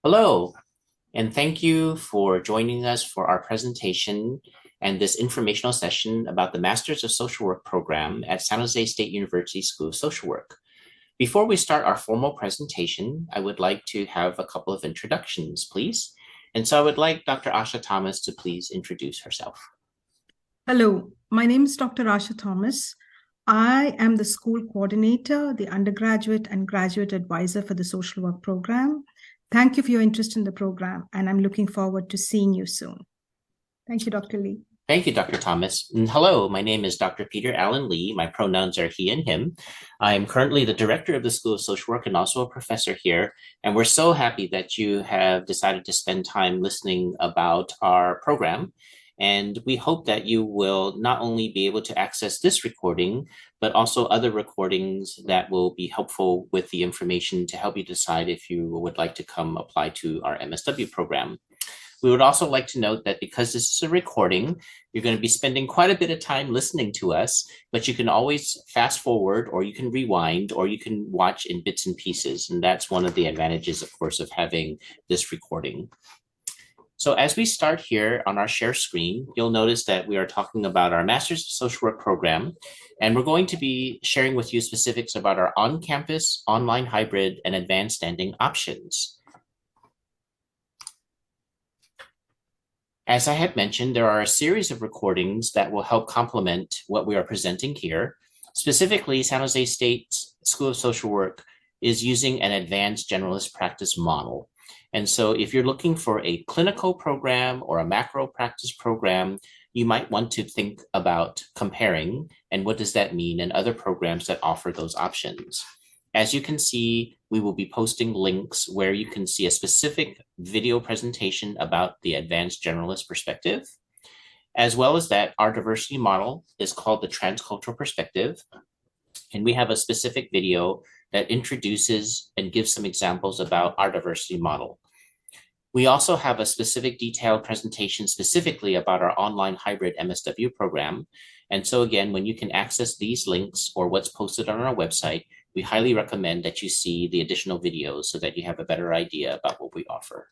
Hello, and thank you for joining us for our presentation and this informational session about the Masters of Social Work program at San Jose State University School of Social Work. Before we start our formal presentation, I would like to have a couple of introductions, please. And so I would like Dr. Asha Thomas to please introduce herself. Hello, my name is Dr. Asha Thomas. I am the school coordinator, the undergraduate and graduate advisor for the social work program. Thank you for your interest in the program, and I'm looking forward to seeing you soon. Thank you, Dr. Lee. Thank you, Dr. Thomas. And hello, my name is Dr. Peter Allen Lee. My pronouns are he and him. I am currently the director of the School of Social Work and also a professor here. And we're so happy that you have decided to spend time listening about our program. And we hope that you will not only be able to access this recording, but also other recordings that will be helpful with the information to help you decide if you would like to come apply to our MSW program. We would also like to note that because this is a recording, you're going to be spending quite a bit of time listening to us, but you can always fast forward or you can rewind or you can watch in bits and pieces. And that's one of the advantages, of course, of having this recording. So as we start here on our share screen, you'll notice that we are talking about our Masters of Social Work program, and we're going to be sharing with you specifics about our on-campus, online hybrid, and advanced standing options. As I had mentioned, there are a series of recordings that will help complement what we are presenting here. Specifically, San Jose State School of Social Work is using an advanced generalist practice model. And so if you're looking for a clinical program or a macro practice program, you might want to think about comparing and what does that mean and other programs that offer those options. As you can see, we will be posting links where you can see a specific video presentation about the advanced generalist perspective. As well as that, our diversity model is called the transcultural perspective. And we have a specific video that introduces and gives some examples about our diversity model. We also have a specific detailed presentation specifically about our online hybrid MSW program. And so again, when you can access these links or what's posted on our website, we highly recommend that you see the additional videos so that you have a better idea about what we offer.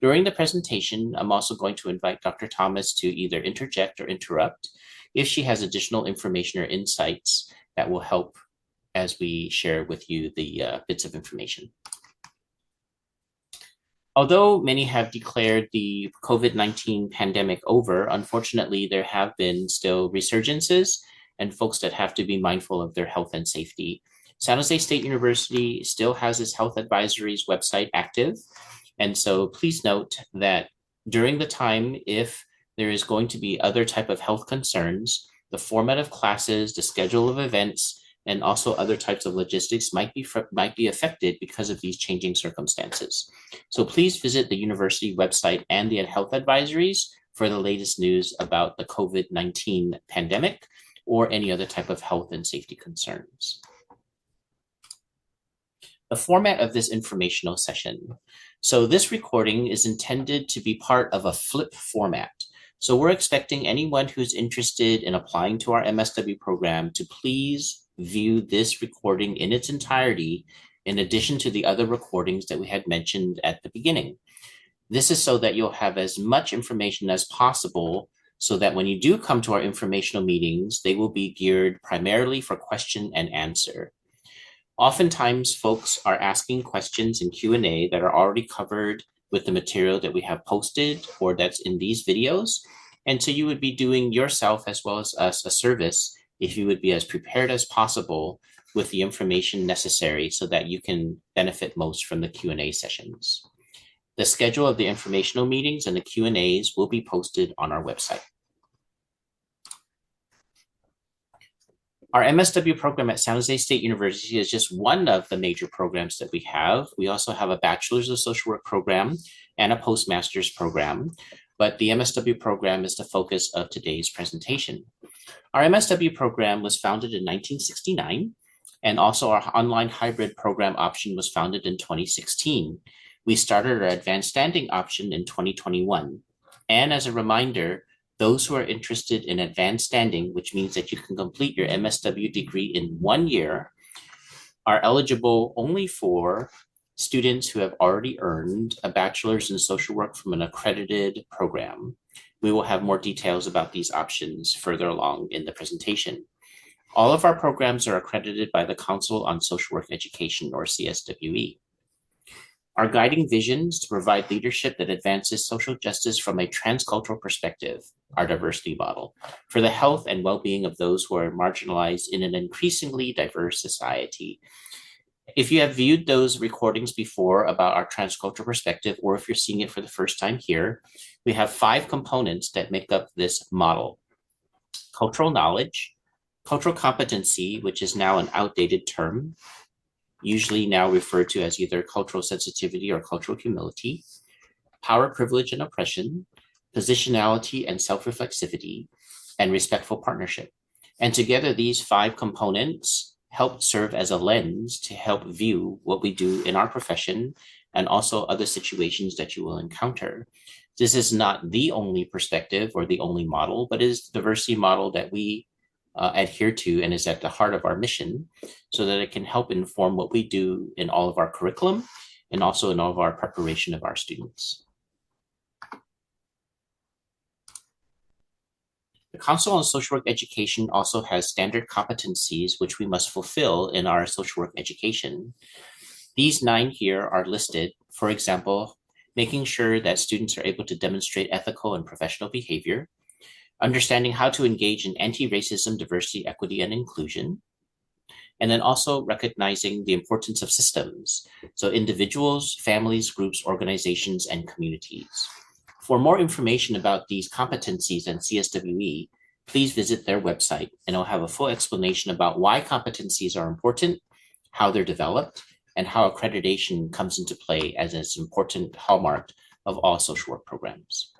During the presentation, I'm also going to invite Dr. Thomas to either interject or interrupt if she has additional information or insights that will help as we share with you the bits of information. Although many have declared the COVID-19 pandemic over, unfortunately, there have been still resurgences and folks that have to be mindful of their health and safety. San Jose State University still has its health advisories website active. And so please note that during the time, if there is going to be other type of health concerns, the format of classes, the schedule of events, and also other types of logistics might be affected because of these changing circumstances. So please visit the university website and the health advisories for the latest news about the COVID-19 pandemic or any other type of health and safety concerns. The format of this informational session. So this recording is intended to be part of a flip format. So we're expecting anyone who's interested in applying to our MSW program to please view this recording in its entirety, in addition to the other recordings that we had mentioned at the beginning. This is so that you'll have as much information as possible so that when you do come to our informational meetings, they will be geared primarily for question and answer. Oftentimes, folks are asking questions in Q&A that are already covered with the material that we have posted or that's in these videos. And so you would be doing yourself as well as us a service if you would be as prepared as possible with the information necessary so that you can benefit most from the Q&A sessions. The schedule of the informational meetings and the Q&As will be posted on our website. Our MSW program at San Jose State University is just one of the major programs that we have. We also have a Bachelor's of Social Work program and a Postmaster's program, but the MSW program is the focus of today's presentation. Our MSW program was founded in 1969, and also our online hybrid program option was founded in 2016. We started our advanced standing option in 2021. And as a reminder, those who are interested in advanced standing, which means that you can complete your MSW degree in 1 year, are eligible only for students who have already earned a bachelor's in social work from an accredited program. We will have more details about these options further along in the presentation. All of our programs are accredited by the Council on Social Work Education, or CSWE. Our guiding visions to provide leadership that advances social justice from a transcultural perspective, our diversity model, for the health and well-being of those who are marginalized in an increasingly diverse society. If you have viewed those recordings before about our transcultural perspective, or if you're seeing it for the first time here, we have 5 components that make up this model: cultural knowledge, cultural competency, which is now an outdated term, usually now referred to as either cultural sensitivity or cultural humility, power, privilege, and oppression, positionality and self-reflexivity, and respectful partnership. And together, these 5 components help serve as a lens to help view what we do in our profession and also other situations that you will encounter. This is not the only perspective or the only model, but is the diversity model that we adhere to and is at the heart of our mission, so that it can help inform what we do in all of our curriculum and also in all of our preparation of our students. The Council on Social Work Education also has standard competencies which we must fulfill in our social work education. These 9 here are listed. For example, making sure that students are able to demonstrate ethical and professional behavior, understanding how to engage in anti-racism, diversity, equity, and inclusion, and then also recognizing the importance of systems, so individuals, families, groups, organizations, and communities. For more information about these competencies and CSWE, please visit their website, and I'll have a full explanation about why competencies are important, how they're developed, and how accreditation comes into play as an important hallmark of all social work programs.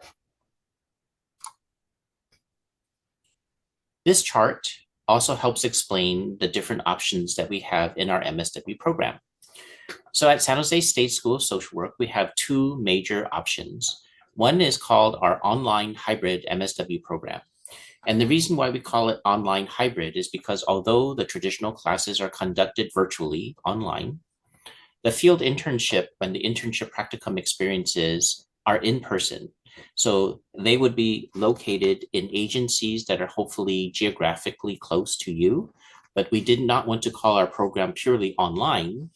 This chart also helps explain the different options that we have in our MSW program. So at San Jose State School of Social Work, we have 2 major options. One is called our online hybrid MSW program. And the reason why we call it online hybrid is because although the traditional classes are conducted virtually online, the field internship and the internship practicum experiences are in person. So they would be located in agencies that are hopefully geographically close to you, but we did not want to call our program purely online,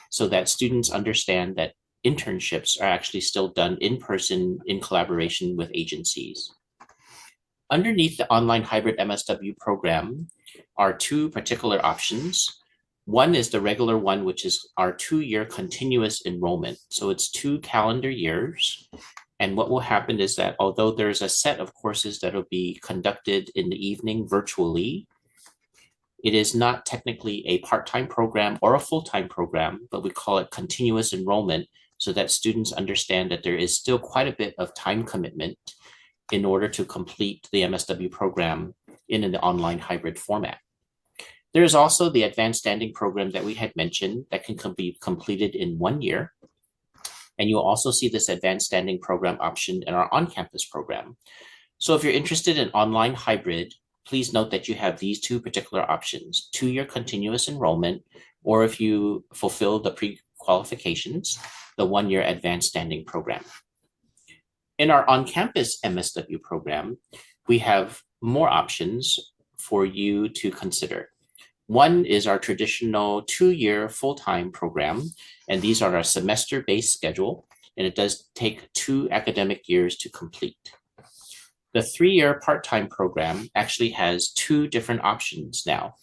so that students understand that internships are actually still done in person in collaboration with agencies. Underneath the online hybrid MSW program are 2 particular options. One is the regular one, which is our 2-year continuous enrollment. So it's 2 calendar years. And what will happen is that although there's a set of courses that will be conducted in the evening virtually, it is not technically a part-time program or a full-time program, but we call it continuous enrollment, so that students understand that there is still quite a bit of time commitment in order to complete the MSW program in an online hybrid format. There is also the advanced standing program that we had mentioned that can be completed in 1 year. And you'll also see this advanced standing program option in our on-campus program. So if you're interested in online hybrid, please note that you have these 2 particular options: 2-year continuous enrollment, or if you fulfill the pre-qualifications, the 1-year advanced standing program. In our on-campus MSW program, we have more options for you to consider. One is our traditional 2-year full-time program, and these are our semester-based schedule, and it does take 2 academic years to complete. The 3-year part-time program actually has 2 different options now.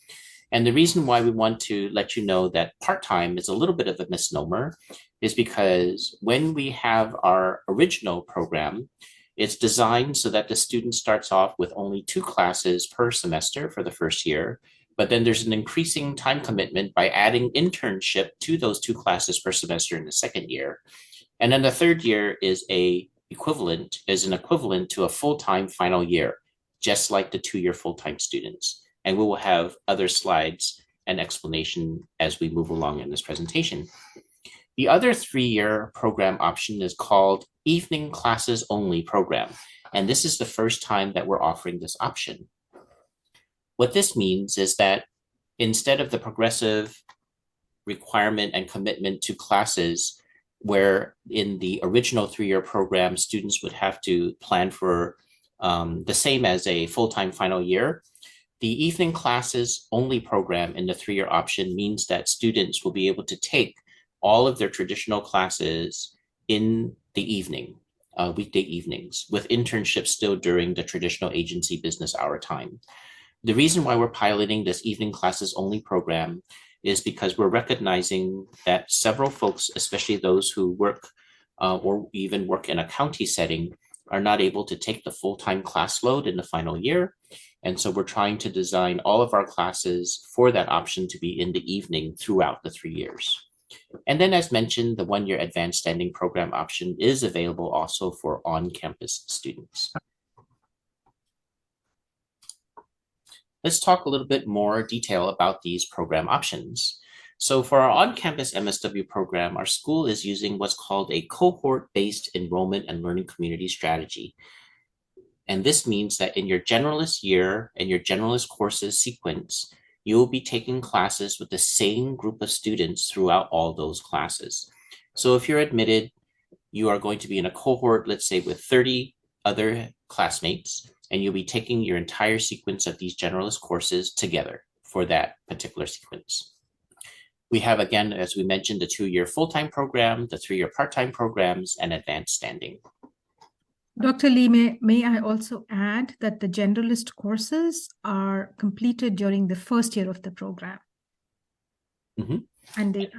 And the reason why we want to let you know that part-time is a little bit of a misnomer is because when we have our original program, it's designed so that the student starts off with only 2 classes per semester for the first year, but then there's an increasing time commitment by adding internship to those 2 classes per semester in the second year. And then the third year is an equivalent to a full-time final year, just like the 2-year full-time students. And we will have other slides and explanation as we move along in this presentation. The other 3-year program option is called Evening Classes Only program. And this is the first time that we're offering this option. What this means is that instead of the progressive requirement and commitment to classes where in the original 3-year program, students would have to plan for the same as a full-time final year. The evening classes only program in the 3-year option means that students will be able to take all of their traditional classes in the evening, weekday evenings, with internships still during the traditional agency business hour time. The reason why we're piloting this evening classes only program is because we're recognizing that several folks, especially those who work or even work in a county setting, are not able to take the full-time class load in the final year. And so we're trying to design all of our classes for that option to be in the evening throughout the 3 years. And then, as mentioned, the 1-year advanced standing program option is available also for on-campus students. Let's talk a little bit more detail about these program options. So for our on-campus MSW program, our school is using what's called a cohort-based enrollment and learning community strategy. And this means that in your generalist year and your generalist courses sequence, you will be taking classes with the same group of students throughout all those classes. So if you're admitted, you are going to be in a cohort, let's say with 30 other classmates, and you'll be taking your entire sequence of these generalist courses together for that particular sequence. We have, again, as we mentioned, the 2-year full-time program, the 3-year part-time programs, and advanced standing. Dr. Lee, may I also add that the generalist courses are completed during the first year of the program. Mm-hmm. And they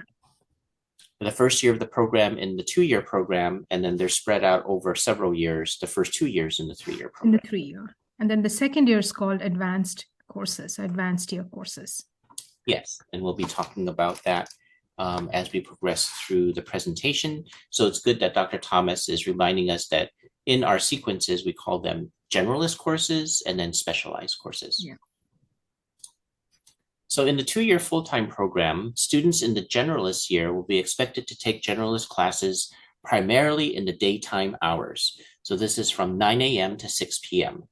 the first year of the program in the 2-year program, and then they're spread out over several years, the first 2 years in the 3-year program. In the 3-year. And then the second year is called advanced courses, advanced year courses. Yes, and we'll be talking about that as we progress through the presentation. So it's good that Dr. Thomas is reminding us that in our sequences, we call them generalist courses and then specialized courses. Yeah. So in the 2-year full-time program, students in the generalist year will be expected to take generalist classes primarily in the daytime hours. So this is from 9 a.m. to 6 p.m.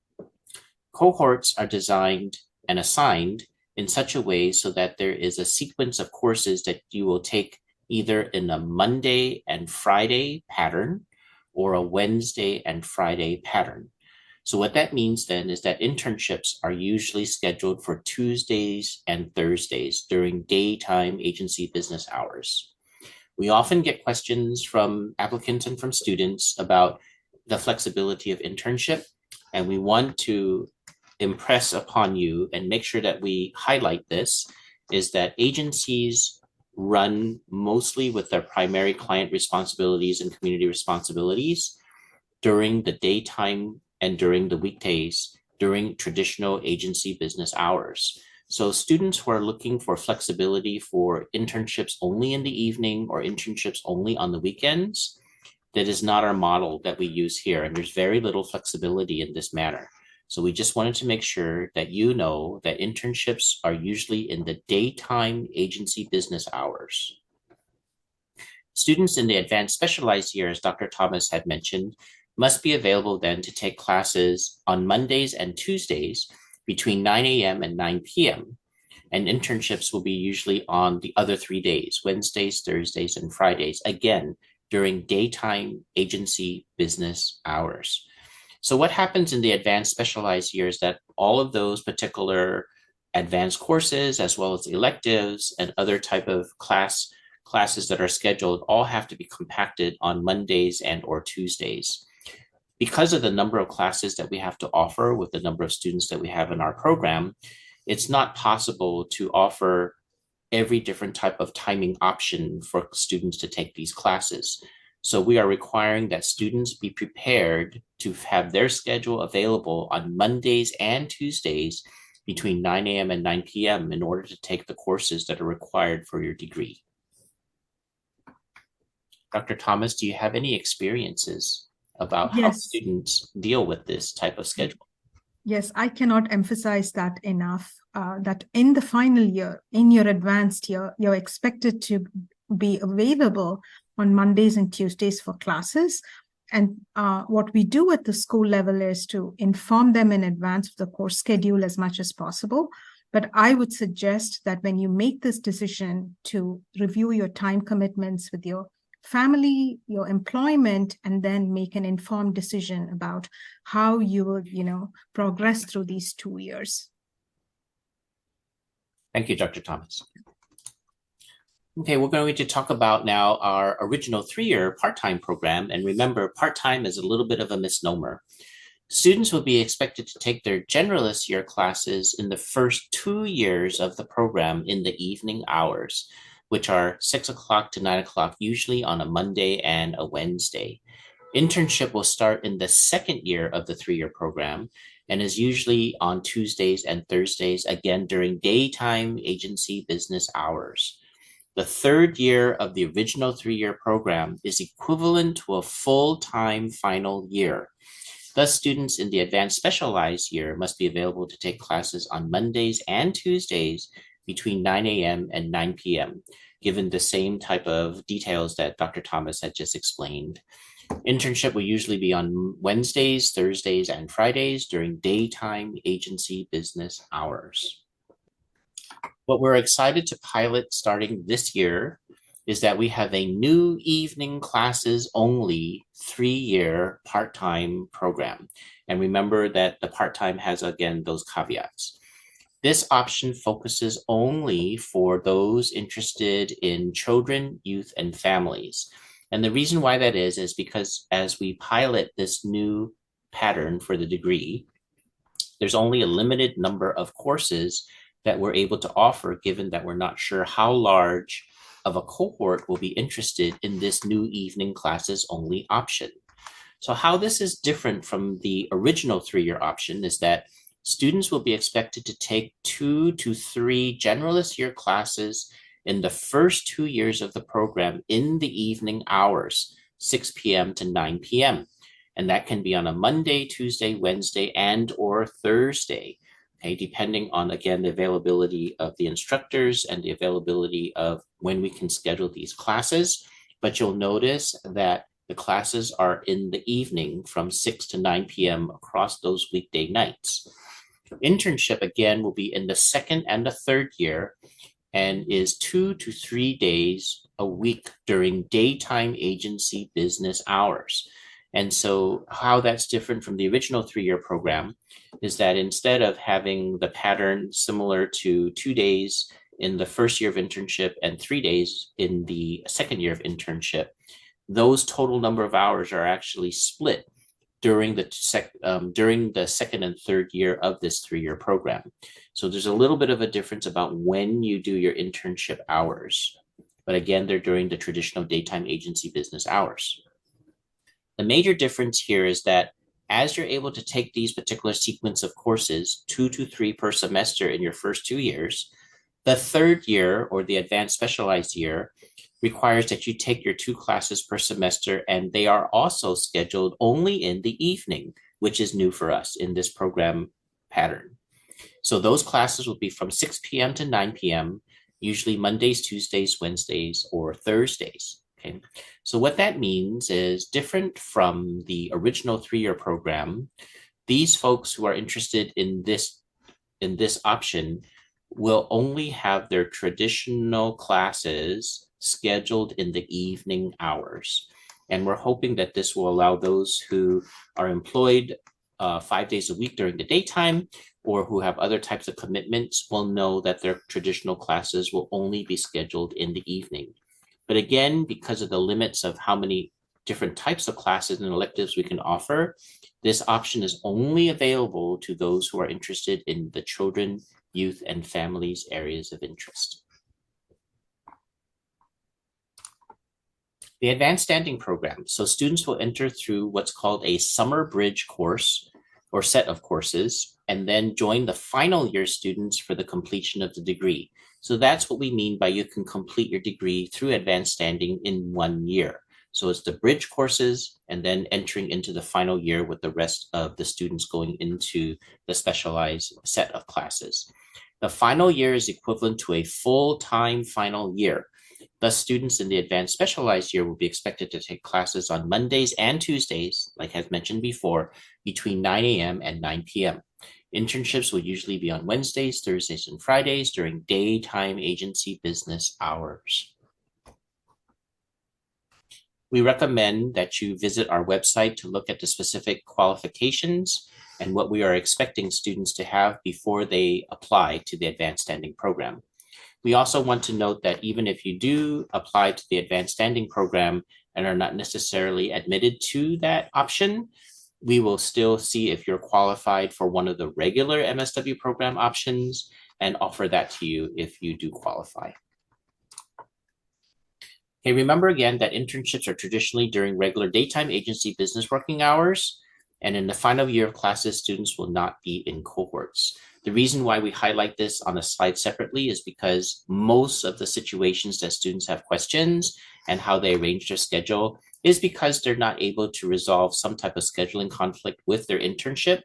Cohorts are designed and assigned in such a way so that there is a sequence of courses that you will take either in a Monday and Friday pattern or a Wednesday and Friday pattern. So what that means then is that internships are usually scheduled for Tuesdays and Thursdays during daytime agency business hours. We often get questions from applicants and from students about the flexibility of internship, and we want to impress upon you and make sure that we highlight this, is that agencies run mostly with their primary client responsibilities and community responsibilities during the daytime and during the weekdays, during traditional agency business hours. So students who are looking for flexibility for internships only in the evening or internships only on the weekends, that is not our model that we use here. And there's very little flexibility in this manner. So we just wanted to make sure that you know that internships are usually in the daytime agency business hours. Students in the advanced specialized year, as Dr. Thomas had mentioned, must be available then to take classes on Mondays and Tuesdays between 9 a.m. and 9 p.m. And internships will be usually on the other 3 days, Wednesdays, Thursdays, and Fridays, again, during daytime agency business hours. So what happens in the advanced specialized year is that all of those particular advanced courses, as well as electives and other type of classes that are scheduled, all have to be compacted on Mondays and or Tuesdays. Because of the number of classes that we have to offer with the number of students that we have in our program, it's not possible to offer every different type of timing option for students to take these classes. So we are requiring that students be prepared to have their schedule available on Mondays and Tuesdays between 9 a.m. and 9 p.m. in order to take the courses that are required for your degree. Dr. Thomas, do you have any experiences about how students deal with this type of schedule? Yes, I cannot emphasize that enough, that in the final year, in your advanced year, you're expected to be available on Mondays and Tuesdays for classes. And what we do at the school level is to inform them in advance of the course schedule as much as possible. But I would suggest that when you make this decision to review your time commitments with your family, your employment, and then make an informed decision about how you will, progress through these 2 years. Thank you, Dr. Thomas. Okay, we're going to talk about now our original 3-year part-time program. And remember, part-time is a little bit of a misnomer. Students will be expected to take their generalist year classes in the first 2 years of the program in the evening hours, which are 6 o'clock to 9 o'clock, usually on a Monday and a Wednesday. Internship will start in the second year of the 3-year program and is usually on Tuesdays and Thursdays, again during daytime agency business hours. The third year of the original 3-year program is equivalent to a full-time final year. Thus, students in the advanced specialized year must be available to take classes on Mondays and Tuesdays between 9 a.m. and 9 p.m., given the same type of details that Dr. Thomas had just explained. Internship will usually be on Wednesdays, Thursdays, and Fridays during daytime agency business hours. What we're excited to pilot starting this year is that we have a new evening classes only 3-year part-time program. And remember that the part-time has, again, those caveats. This option focuses only for those interested in children, youth, and families. And the reason why that is because as we pilot this new pattern for the degree, there's only a limited number of courses that we're able to offer, given that we're not sure how large of a cohort will be interested in this new evening classes only option. So how this is different from the original 3-year option is that students will be expected to take 2 to 3 generalist year classes in the first 2 years of the program in the evening hours, 6 p.m. to 9 p.m. And that can be on a Monday, Tuesday, Wednesday, and or Thursday. Okay, depending on, again, the availability of the instructors and the availability of when we can schedule these classes. But you'll notice that the classes are in the evening from 6 to 9 p.m. across those weekday nights. Internship, again, will be in the second and the third year and is 2 to 3 days a week during daytime agency business hours. And so how that's different from the original 3-year program is that instead of having the pattern similar to 2 days in the first year of internship and 3 days in the second year of internship, those total number of hours are actually split during the second and third year of this 3-year program. So there's a little bit of a difference about when you do your internship hours. But again, they're during the traditional daytime agency business hours. The major difference here is that as you're able to take these particular sequence of courses, 2 to 3 per semester in your first 2 years, the third year or the advanced specialized year requires that you take your 2 classes per semester, and they are also scheduled only in the evening, which is new for us in this program pattern. So those classes will be from 6 p.m. to 9 p.m., usually Mondays, Tuesdays, Wednesdays, or Thursdays. Okay, so what that means is different from the original 3-year program. These folks who are interested in this option will only have their traditional classes scheduled in the evening hours. And we're hoping that this will allow those who are employed 5 days a week during the daytime or who have other types of commitments will know that their traditional classes will only be scheduled in the evening. But again, because of the limits of how many different types of classes and electives we can offer, this option is only available to those who are interested in the children, youth, and families areas of interest. The Advanced Standing Program. So students will enter through what's called a summer bridge course or set of courses, and then join the final year students for the completion of the degree. So that's what we mean by you can complete your degree through Advanced Standing in 1 year. So it's the bridge courses and then entering into the final year with the rest of the students going into the specialized set of classes. The final year is equivalent to a full-time final year. Thus, students in the advanced specialized year will be expected to take classes on Mondays and Tuesdays, like I've mentioned before, between 9 a.m. and 9 p.m. Internships will usually be on Wednesdays, Thursdays, and Fridays during daytime agency business hours. We recommend that you visit our website to look at the specific qualifications and what we are expecting students to have before they apply to the advanced standing program. We also want to note that even if you do apply to the advanced standing program and are not necessarily admitted to that option, we will still see if you're qualified for one of the regular MSW program options and offer that to you if you do qualify. Okay, remember again that internships are traditionally during regular daytime agency business working hours, and in the final year of classes, students will not be in cohorts. The reason why we highlight this on a slide separately is because most of the situations that students have questions and how they arrange their schedule is because they're not able to resolve some type of scheduling conflict with their internship,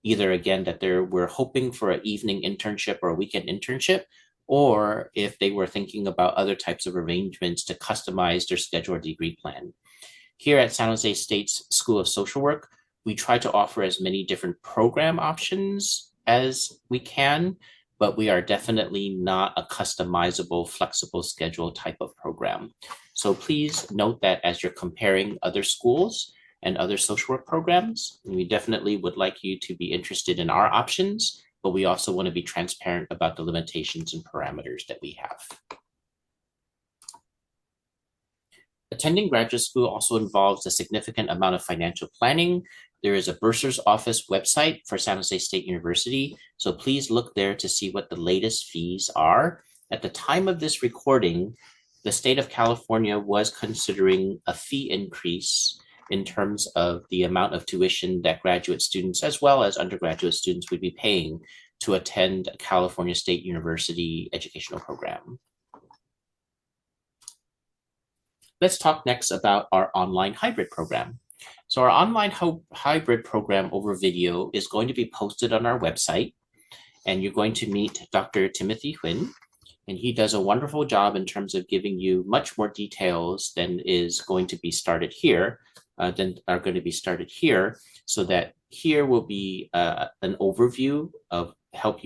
either again that we're hoping for an evening internship or a weekend internship, or if they were thinking about other types of arrangements to customize their schedule or degree plan. Here at San Jose State's School of Social Work, we try to offer as many different program options as we can, but we are definitely not a customizable, flexible schedule type of program. So please note that as you're comparing other schools and other social work programs, we definitely would like you to be interested in our options, but we also want to be transparent about the limitations and parameters that we have. Attending graduate school also involves a significant amount of financial planning. There is a bursar's office website for San Jose State University, so please look there to see what the latest fees are. At the time of this recording, the state of California was considering a fee increase in terms of the amount of tuition that graduate students as well as undergraduate students would be paying to attend a California State University educational program. Let's talk next about our online hybrid program. So our online hybrid program over video is going to be posted on our website, and you're going to meet Dr. Timothy Huynh, and he does a wonderful job in terms of giving you much more details than is going to be started here, so that here will be an overview of have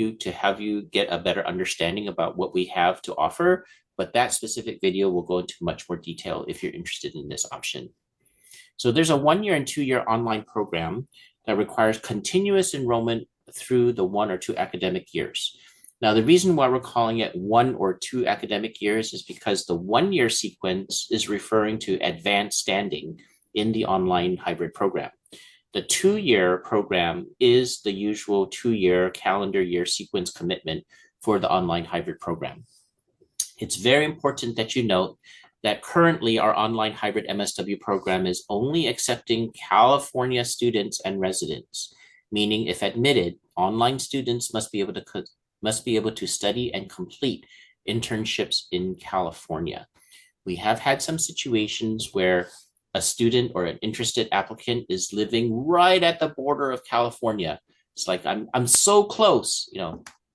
you get a better understanding about what we have to offer, but that specific video will go into much more detail if you're interested in this option. So there's a 1-year and 2-year online program that requires continuous enrollment through the 1 or 2 academic years. Now, the reason why we're calling it 1 or 2 academic years is because the 1-year sequence is referring to advanced standing in the online hybrid program. The 2-year program is the usual 2-year calendar year sequence commitment for the online hybrid program. It's very important that you note that currently our online hybrid MSW program is only accepting California students and residents, meaning if admitted, online students must be able to study and complete internships in California. We have had some situations where a student or an interested applicant is living right at the border of California. It's like, I'm so close,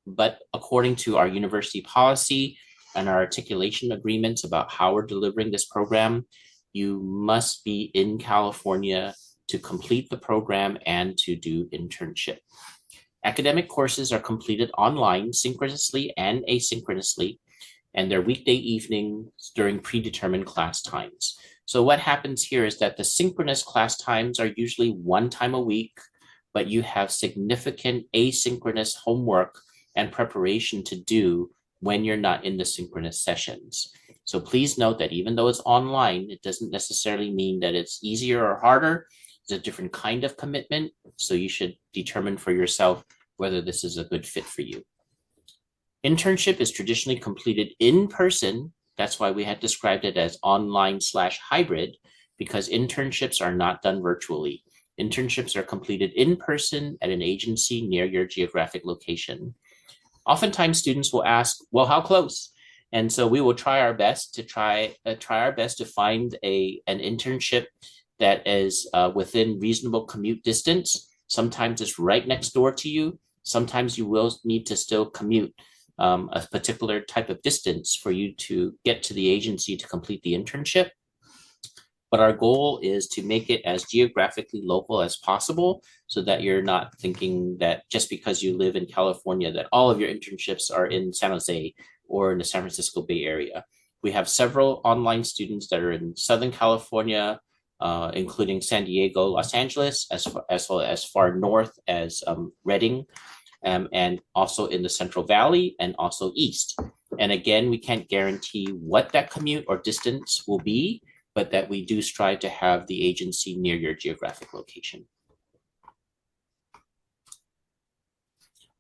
but according to our university policy and our articulation agreements about how we're delivering this program, you must be in California to complete the program and to do internship. Academic courses are completed online, synchronously and asynchronously, and they're weekday evenings during predetermined class times. So what happens here is that the synchronous class times are usually 1 time a week, but you have significant asynchronous homework and preparation to do when you're not in the synchronous sessions. So please note that even though it's online, it doesn't necessarily mean that it's easier or harder. It's a different kind of commitment. So you should determine for yourself whether this is a good fit for you. Internship is traditionally completed in person. That's why we had described it as online/hybrid, because internships are not done virtually. Internships are completed in person at an agency near your geographic location. Oftentimes students will ask, well, how close? And so we will try our best to find an internship that is within reasonable commute distance. Sometimes it's right next door to you. Sometimes you will need to still commute a particular type of distance for you to get to the agency to complete the internship. But our goal is to make it as geographically local as possible so that you're not thinking that just because you live in California that all of your internships are in San Jose or in the San Francisco Bay Area. We have several online students that are in Southern California, including San Diego, Los Angeles, as well as far north as Redding, and also in the Central Valley and also east. And again, we can't guarantee what that commute or distance will be, but that we do strive to have the agency near your geographic location.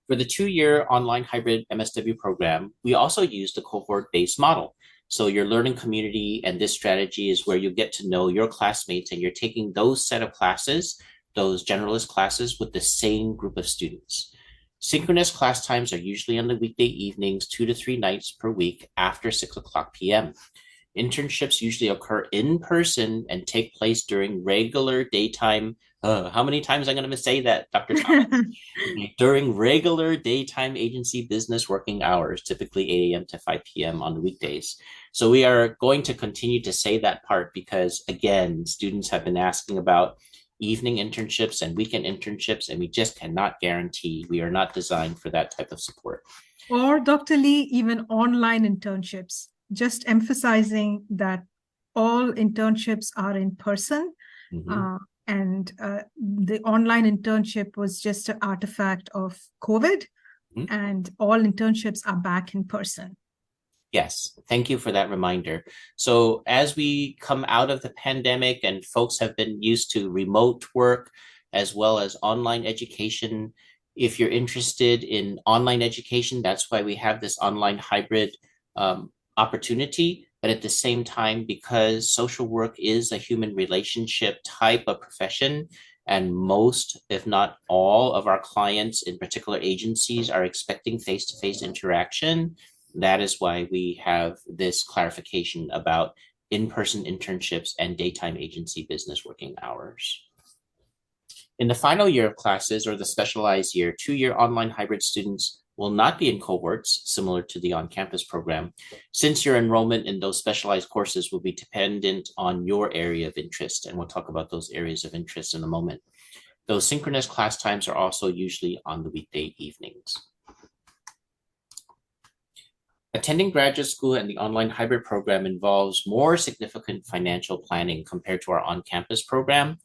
For the 2-year online hybrid MSW program, we also use the cohort-based model. So your learning community and this strategy is where you get to know your classmates and you're taking those set of classes, those generalist classes with the same group of students. Synchronous class times are usually on the weekday evenings, 2 to 3 nights per week after 6:00 p.m. Internships usually occur in person and take place during regular daytime. How many times I'm going to say that, Dr. Thomas? During regular daytime agency business working hours, typically 8 a.m. to 5 p.m. on the weekdays. So we are going to continue to say that part because, again, students have been asking about evening internships and weekend internships, and we just cannot guarantee. We are not designed for that type of support. Or, Dr. Lee, even online internships, just emphasizing that all internships are in person. And the online internship was just an artifact of COVID, and all internships are back in person. Yes, thank you for that reminder. So as we come out of the pandemic and folks have been used to remote work as well as online education, if you're interested in online education, that's why we have this online hybrid opportunity. But at the same time, because social work is a human relationship type of profession, and most, if not all, of our clients in particular agencies are expecting face-to-face interaction, that is why we have this clarification about in-person internships and daytime agency business working hours. In the final year of classes, or the specialized year, 2-year online hybrid students will not be in cohorts similar to the on-campus program, since your enrollment in those specialized courses will be dependent on your area of interest, and we'll talk about those areas of interest in a moment. Those synchronous class times are also usually on the weekday evenings. Attending graduate school and the online hybrid program involves more significant financial planning compared to our on-campus program.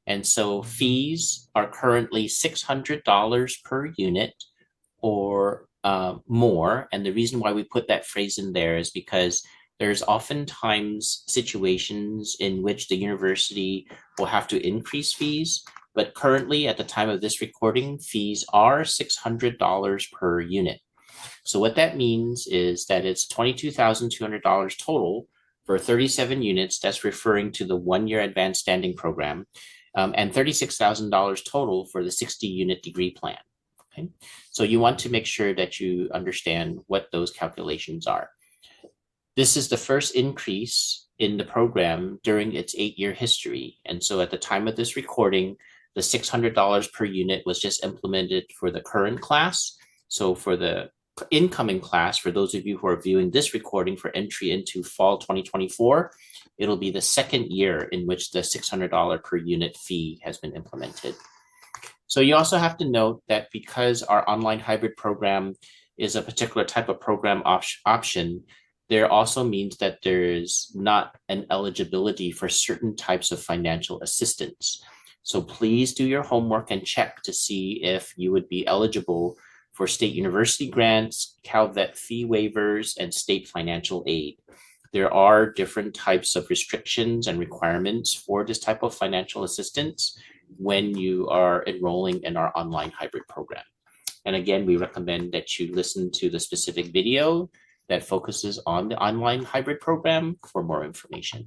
And so fees are currently $600 per unit or more. And the reason why we put that phrase in there is because there's oftentimes situations in which the university will have to increase fees. But currently, at the time of this recording, fees are $600 per unit. So what that means is that it's $22,200 total for 37 units. That's referring to the 1-year advanced standing program, and $36,000 total for the 60-unit degree plan. Okay, so you want to make sure that you understand what those calculations are. This is the first increase in the program during its 8-year history. And so at the time of this recording, the $600 per unit was just implemented for the current class. So for the incoming class, for those of you who are viewing this recording for entry into fall 2024, it'll be the second year in which the $600 per unit fee has been implemented. So you also have to note that because our online hybrid program is a particular type of program option, there also means that there is not an eligibility for certain types of financial assistance. So please do your homework and check to see if you would be eligible for state university grants, CalVet fee waivers, and state financial aid. There are different types of restrictions and requirements for this type of financial assistance when you are enrolling in our online hybrid program. And again, we recommend that you listen to the specific video that focuses on the online hybrid program for more information.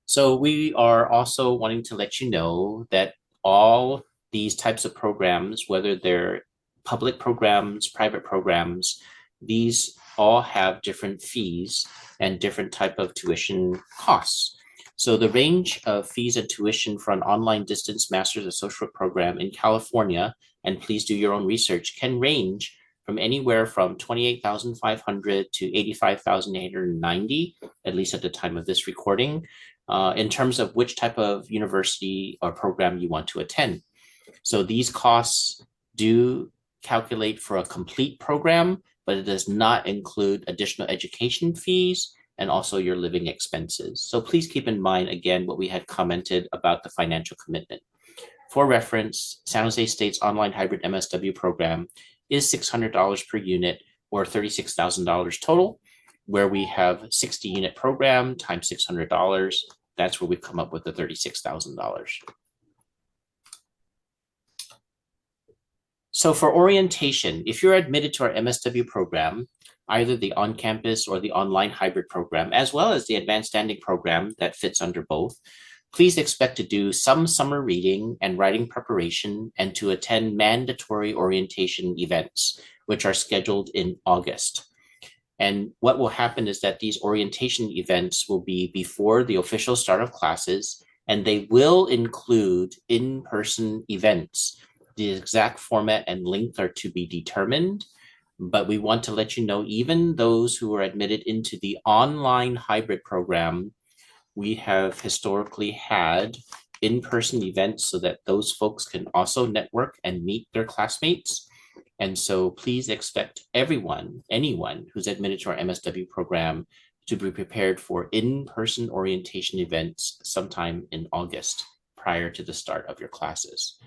So we are also wanting to let you know that all these types of programs, whether they're public programs, private programs, these all have different fees and different type of tuition costs. So the range of fees and tuition for an online distance Masters of Social Work program in California, and please do your own research, can range from anywhere from 28,500 to 85,890, at least at the time of this recording, in terms of which type of university or program you want to attend. So these costs do calculate for a complete program, but it does not include additional education fees and also your living expenses. So please keep in mind, again, what we had commented about the financial commitment. For reference, San Jose State's online hybrid MSW program is $600 per unit or $36,000 total, where we have 60 unit program times $600. That's where we've come up with the $36,000. So for orientation, if you're admitted to our MSW program, either the on-campus or the online hybrid program, as well as the advanced standing program that fits under both, please expect to do some summer reading and writing preparation and to attend mandatory orientation events, which are scheduled in August. And what will happen is that these orientation events will be before the official start of classes, and they will include in-person events. The exact format and length are to be determined, but we want to let you know, even those who are admitted into the online hybrid program, we have historically had in-person events so that those folks can also network and meet their classmates. And so please expect anyone who's admitted to our MSW program to be prepared for in-person orientation events sometime in August prior to the start of your classes.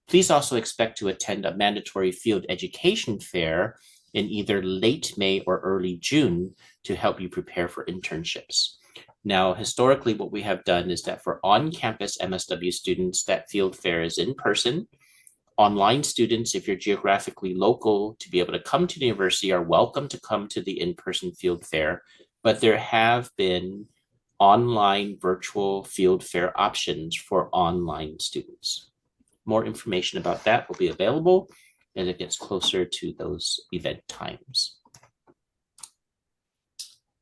Please also expect to attend a mandatory field education fair in either late May or early June to help you prepare for internships. Now, historically, what we have done is that for on-campus MSW students, that field fair is in person. Online students, if you're geographically local to be able to come to the university, are welcome to come to the in-person field fair, but there have been online virtual field fair options for online students. More information about that will be available as it gets closer to those event times.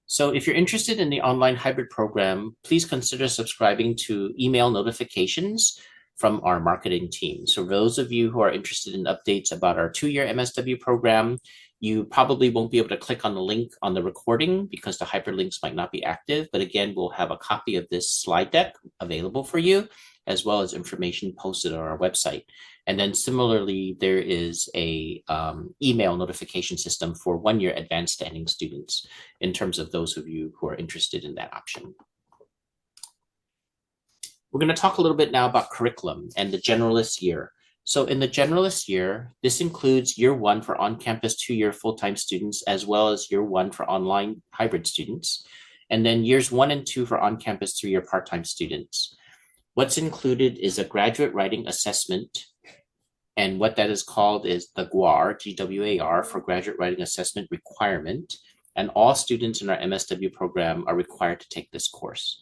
So if you're interested in the online hybrid program, please consider subscribing to email notifications from our marketing team. So for those of you who are interested in updates about our 2-year MSW program, you probably won't be able to click on the link on the recording because the hyperlinks might not be active. But again, we'll have a copy of this slide deck available for you, as well as information posted on our website. And then similarly, there is a email notification system for 1-year advanced standing students in terms of those of you who are interested in that option. We're going to talk a little bit now about curriculum and the generalist year. So in the generalist year, this includes year 1 for on-campus 2-year full-time students, as well as year 1 for online hybrid students, and then years 1 and 2 for on-campus 3-year part-time students. What's included is a graduate writing assessment, and what that is called is the GWAR, G-W-A-R, for graduate writing assessment requirement, and all students in our MSW program are required to take this course.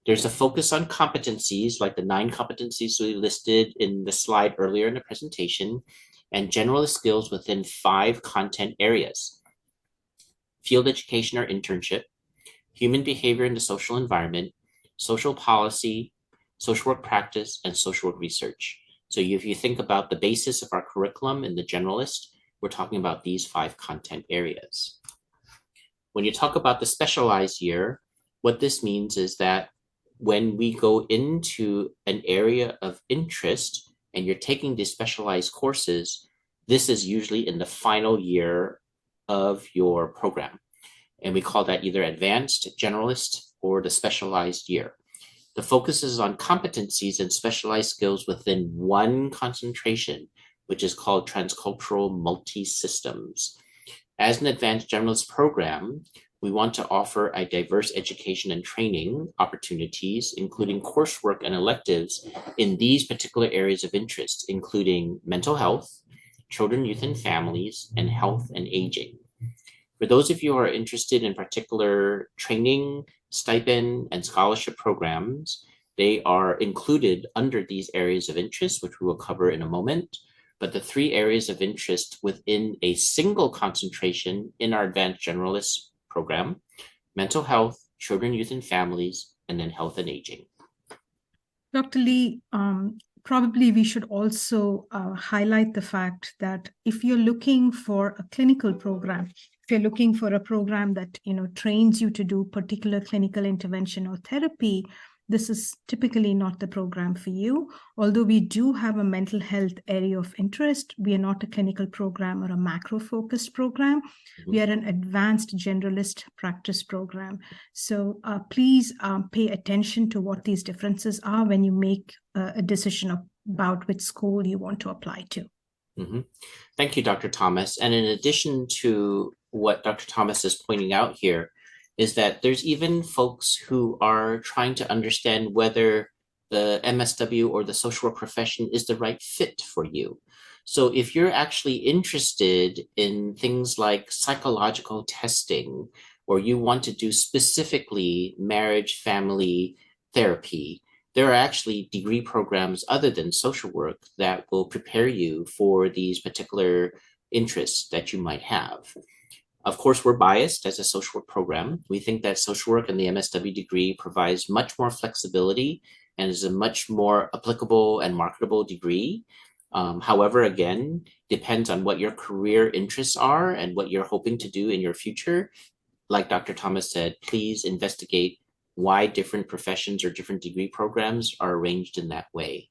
There's a focus on competencies, like the 9 competencies we listed in the slide earlier in the presentation, and generalist skills within 5 content areas: field education or internship, human behavior in the social environment, social policy, social work practice, and social work research. So if you think about the basis of our curriculum in the generalist, we're talking about these 5 content areas. When you talk about the specialized year, what this means is that when we go into an area of interest and you're taking these specialized courses, this is usually in the final year of your program. And we call that either advanced, generalist, or the specialized year. The focus is on competencies and specialized skills within 1 concentration, which is called transcultural multi-systems. As an advanced generalist program, we want to offer a diverse education and training opportunities, including coursework and electives in these particular areas of interest, including mental health, children, youth, and families, and health and aging. For those of you who are interested in particular training, stipend, and scholarship programs, they are included under these areas of interest, which we will cover in a moment. But the 3 areas of interest within a single concentration in our advanced generalist program: mental health, children, youth, and families, and then health and aging. Dr. Lee, probably we should also highlight the fact that if you're looking for a clinical program, if you're looking for a program that trains you to do particular clinical intervention or therapy, this is typically not the program for you. Although we do have a mental health area of interest, we are not a clinical program or a macro-focused program. We are an advanced generalist practice program. So please pay attention to what these differences are when you make a decision about which school you want to apply to. Thank you, Dr. Thomas. And in addition to what Dr. Thomas is pointing out here, is that there's even folks who are trying to understand whether the MSW or the social work profession is the right fit for you. So if you're actually interested in things like psychological testing, or you want to do specifically marriage family therapy, there are actually degree programs other than social work that will prepare you for these particular interests that you might have. Of course, we're biased as a social work program. We think that social work and the MSW degree provides much more flexibility and is a much more applicable and marketable degree. However, again, depends on what your career interests are and what you're hoping to do in your future. Like Dr. Thomas said, please investigate why different professions or different degree programs are arranged in that way.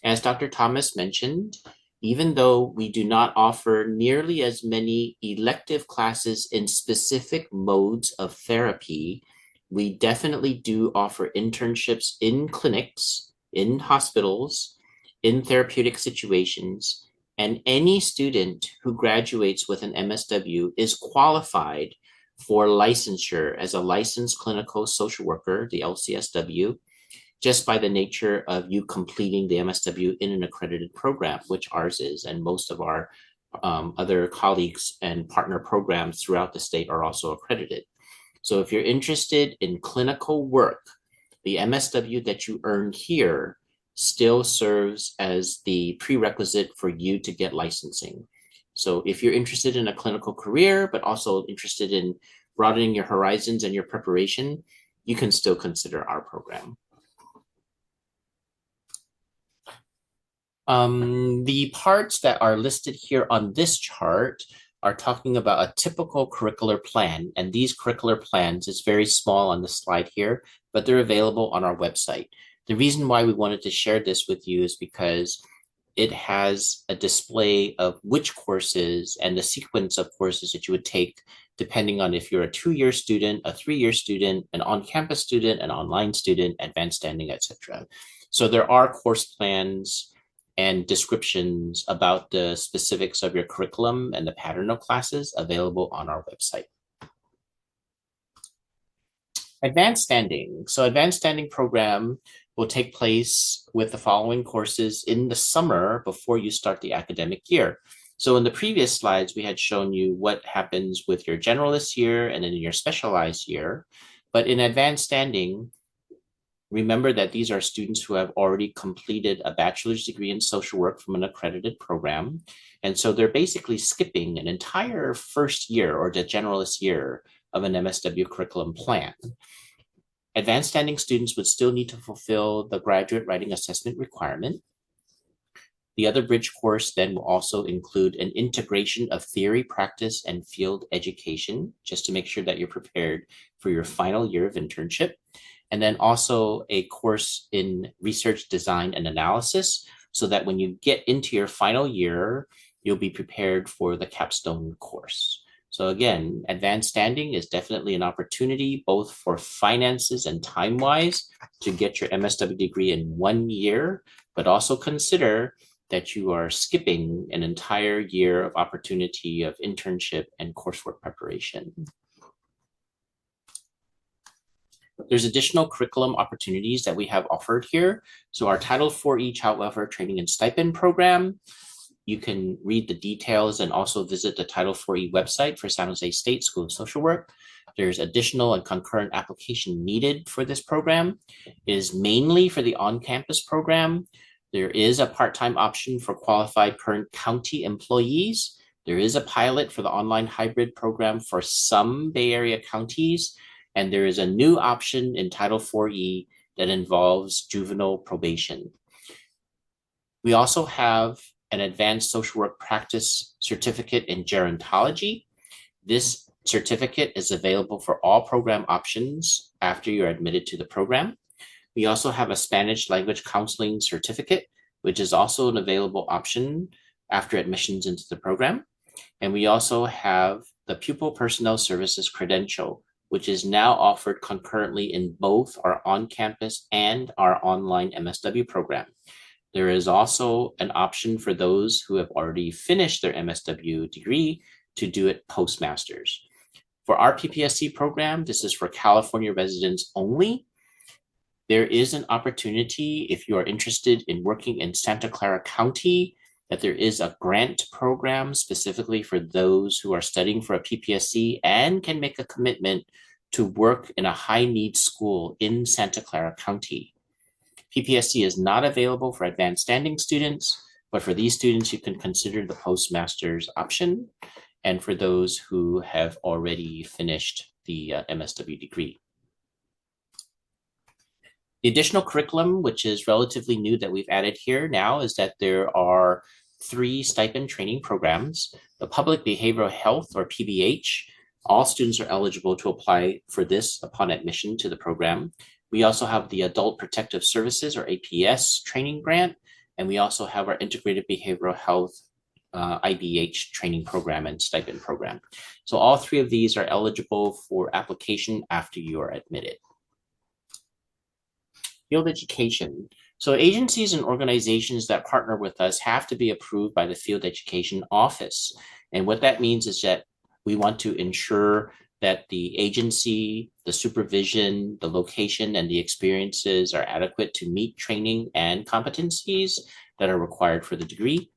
As Dr. Thomas mentioned, even though we do not offer nearly as many elective classes in specific modes of therapy, we definitely do offer internships in clinics, in hospitals, in therapeutic situations, and any student who graduates with an MSW is qualified for licensure as a licensed clinical social worker, the LCSW, just by the nature of you completing the MSW in an accredited program, which ours is, and most of our other colleagues and partner programs throughout the state are also accredited. So if you're interested in clinical work, the MSW that you earned here still serves as the prerequisite for you to get licensing. So if you're interested in a clinical career, but also interested in broadening your horizons and your preparation, you can still consider our program. The parts that are listed here on this chart are talking about a typical curricular plan, and these curricular plans is very small on the slide here, but they're available on our website. The reason why we wanted to share this with you is because it has a display of which courses and the sequence of courses that you would take depending on if you're a 2-year student, a 3-year student, an on-campus student, an online student, advanced standing, etc. So there are course plans and descriptions about the specifics of your curriculum and the pattern of classes available on our website. Advanced standing. So advanced standing program will take place with the following courses in the summer before you start the academic year. So in the previous slides, we had shown you what happens with your generalist year and then in your specialized year. But in advanced standing, remember that these are students who have already completed a bachelor's degree in social work from an accredited program. And so they're basically skipping an entire first year or the generalist year of an MSW curriculum plan. Advanced standing students would still need to fulfill the graduate writing assessment requirement. The other bridge course then will also include an integration of theory, practice, and field education, just to make sure that you're prepared for your final year of internship. And then also a course in research design and analysis, so that when you get into your final year, you'll be prepared for the capstone course. So again, advanced standing is definitely an opportunity both for finances and time-wise to get your MSW degree in 1 year, but also consider that you are skipping an entire year of opportunity of internship and coursework preparation. There's additional curriculum opportunities that we have offered here. So our Title IV Child Welfare Training and Stipend Program, you can read the details and also visit the Title IV website for San Jose State School of Social Work. There's additional and concurrent application needed for this program. It is mainly for the on-campus program. There is a part-time option for qualified current county employees. There is a pilot for the online hybrid program for some Bay Area counties. And there is a new option in Title IV that involves juvenile probation. We also have an advanced social work practice certificate in gerontology. This certificate is available for all program options after you're admitted to the program. We also have a Spanish language counseling certificate, which is also an available option after admissions into the program. And we also have the Pupil Personnel Services credential, which is now offered concurrently in both our on-campus and our online MSW program. There is also an option for those who have already finished their MSW degree to do it postmasters. For our PPSC program, this is for California residents only. There is an opportunity if you are interested in working in Santa Clara County, that there is a grant program specifically for those who are studying for a PPSC and can make a commitment to work in a high need school in Santa Clara County. PPSC is not available for advanced standing students, but for these students, you can consider the postmaster's option, and for those who have already finished the MSW degree. The additional curriculum, which is relatively new that we've added here now, is that there are 3 stipend training programs. The Public Behavioral Health, or PBH, all students are eligible to apply for this upon admission to the program. We also have the Adult Protective Services, or APS, training grant, and we also have our Integrated Behavioral Health IBH training program and stipend program. So all 3 of these are eligible for application after you are admitted. Field education. So agencies and organizations that partner with us have to be approved by the Field Education Office. And what that means is that we want to ensure that the agency, the supervision, the location, and the experiences are adequate to meet training and competencies that are required for the degree.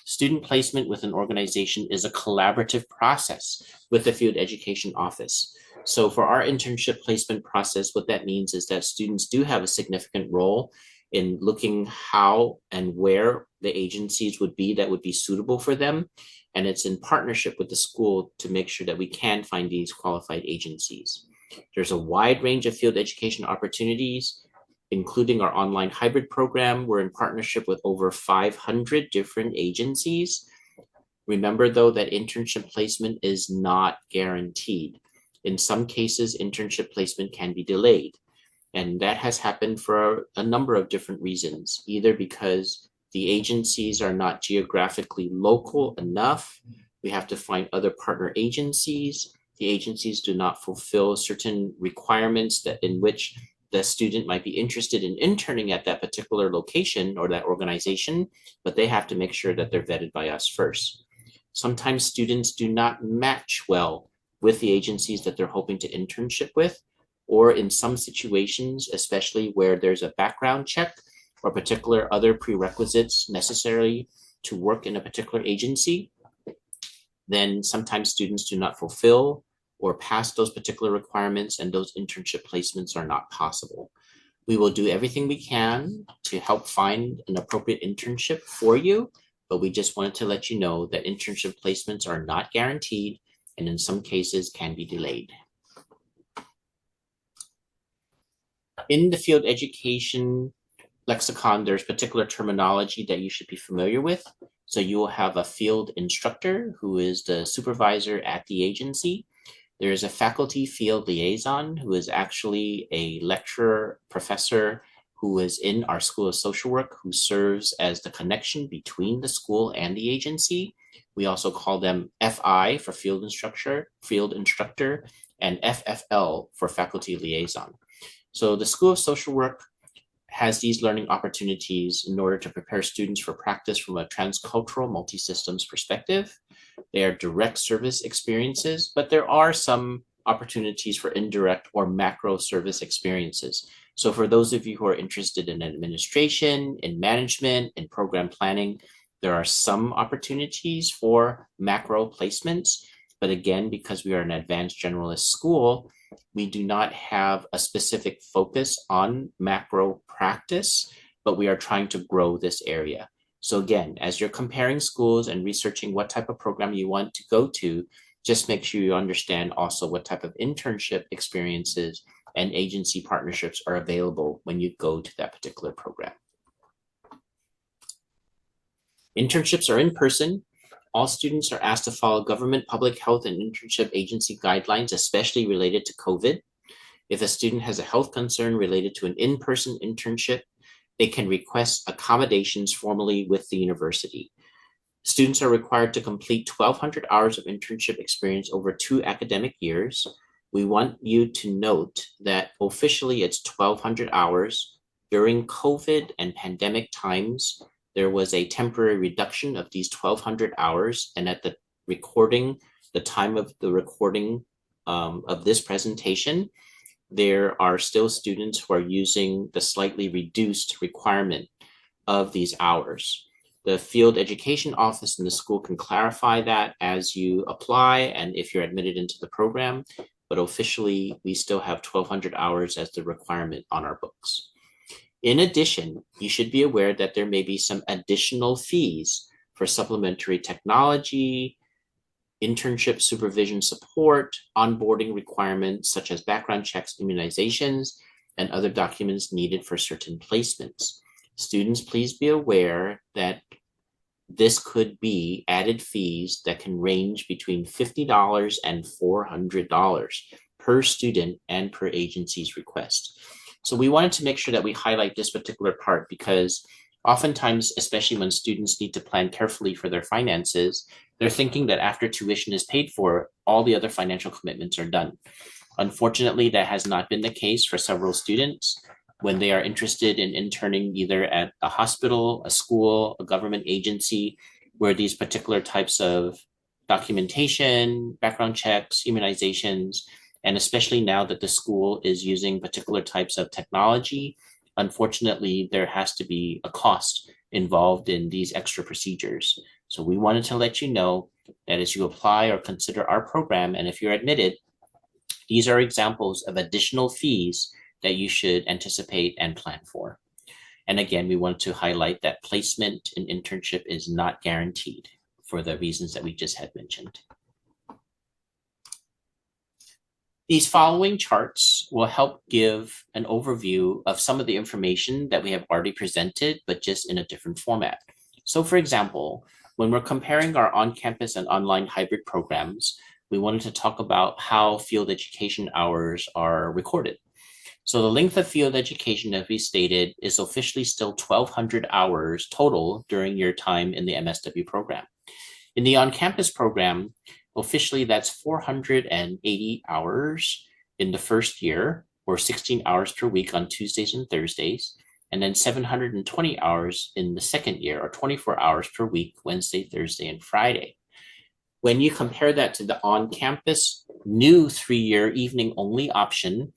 Student placement with an organization is a collaborative process with the Field Education Office. So for our internship placement process, what that means is that students do have a significant role in looking how and where the agencies would be suitable for them. And it's in partnership with the school to make sure that we can find these qualified agencies. There's a wide range of field education opportunities, including our online hybrid program. We're in partnership with over 500 different agencies. Remember, though, that internship placement is not guaranteed. In some cases, internship placement can be delayed. And that has happened for a number of different reasons, either because the agencies are not geographically local enough. We have to find other partner agencies. The agencies do not fulfill certain requirements that in which the student might be interested in interning at that particular location or that organization, but they have to make sure that they're vetted by us first. Sometimes students do not match well with the agencies that they're hoping to internship with, or in some situations, especially where there's a background check or particular other prerequisites necessary to work in a particular agency, then sometimes students do not fulfill or pass those particular requirements, and those internship placements are not possible. We will do everything we can to help find an appropriate internship for you, but we just wanted to let you know that internship placements are not guaranteed and in some cases can be delayed. In the field education lexicon, there's particular terminology that you should be familiar with. So you will have a field instructor who is the supervisor at the agency. There is a faculty field liaison who is actually a lecturer, professor who is in our School of Social Work, who serves as the connection between the school and the agency. We also call them FI for field instructor, and FFL for faculty liaison. So the School of Social Work has these learning opportunities in order to prepare students for practice from a transcultural multi-systems perspective. They are direct service experiences, but there are some opportunities for indirect or macro service experiences. So for those of you who are interested in administration, in management, in program planning, there are some opportunities for macro placements. But again, because we are an advanced generalist school, we do not have a specific focus on macro practice, but we are trying to grow this area. So again, as you're comparing schools and researching what type of program you want to go to, just make sure you understand also what type of internship experiences and agency partnerships are available when you go to that particular program. Internships are in person. All students are asked to follow government public health and internship agency guidelines, especially related to COVID. If a student has a health concern related to an in-person internship, they can request accommodations formally with the university. Students are required to complete 1,200 hours of internship experience over 2 academic years. We want you to note that officially it's 1,200 hours. During COVID and pandemic times, there was a temporary reduction of these 1,200 hours. And at the time of the recording of this presentation, there are still students who are using the slightly reduced requirement of these hours. The field education office in the school can clarify that as you apply and if you're admitted into the program, but officially we still have 1,200 hours as the requirement on our books. In addition, you should be aware that there may be some additional fees for supplementary technology, internship supervision support, onboarding requirements such as background checks, immunizations, and other documents needed for certain placements. Students, please be aware that this could be added fees that can range between $50 and $400 per student and per agency's request. So we wanted to make sure that we highlight this particular part because oftentimes, especially when students need to plan carefully for their finances, they're thinking that after tuition is paid for, all the other financial commitments are done. Unfortunately, that has not been the case for several students. When they are interested in interning either at a hospital, a school, a government agency, where these particular types of documentation, background checks, immunizations, and especially now that the school is using particular types of technology, unfortunately, there has to be a cost involved in these extra procedures. So we wanted to let you know that as you apply or consider our program, and if you're admitted, these are examples of additional fees that you should anticipate and plan for. And again, we want to highlight that placement and internship is not guaranteed for the reasons that we just had mentioned. These following charts will help give an overview of some of the information that we have already presented, but just in a different format. So for example, when we're comparing our on-campus and online hybrid programs, we wanted to talk about how field education hours are recorded. So the length of field education, as we stated, is officially still 1,200 hours total during your time in the MSW program. In the on-campus program, officially that's 480 hours in the first year, or 16 hours per week on Tuesdays and Thursdays, and then 720 hours in the second year, or 24 hours per week, Wednesday, Thursday, and Friday. When you compare that to the on-campus new 3-year evening-only option,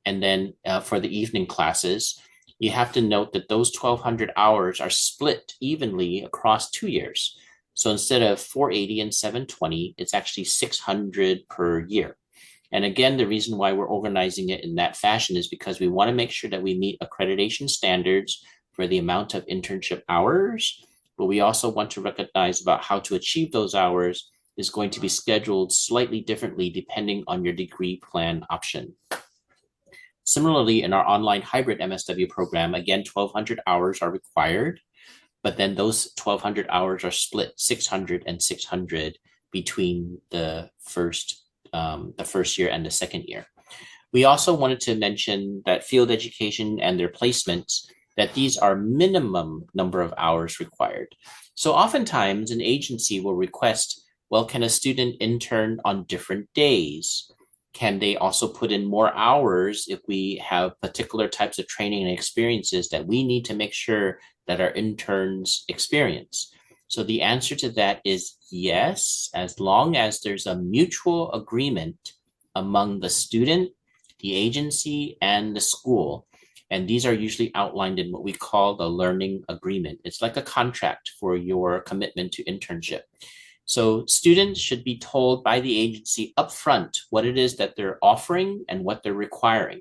and then for the evening classes, you have to note that those 1,200 hours are split evenly across 2 years. So instead of 480 and 720, it's actually 600 per year. And again, the reason why we're organizing it in that fashion is because we want to make sure that we meet accreditation standards for the amount of internship hours, but we also want to recognize about how to achieve those hours is going to be scheduled slightly differently depending on your degree plan option. Similarly, in our online hybrid MSW program, again, 1,200 hours are required, but then those 1,200 hours are split 600 and 600 between the first year and the second year. We also wanted to mention that field education and their placements, that these are minimum number of hours required. So oftentimes an agency will request, well, can a student intern on different days? Can they also put in more hours if we have particular types of training and experiences that we need to make sure that our interns experience? So the answer to that is yes, as long as there's a mutual agreement among the student, the agency, and the school. And these are usually outlined in what we call the learning agreement. It's like a contract for your commitment to internship. So students should be told by the agency upfront what it is that they're offering and what they're requiring.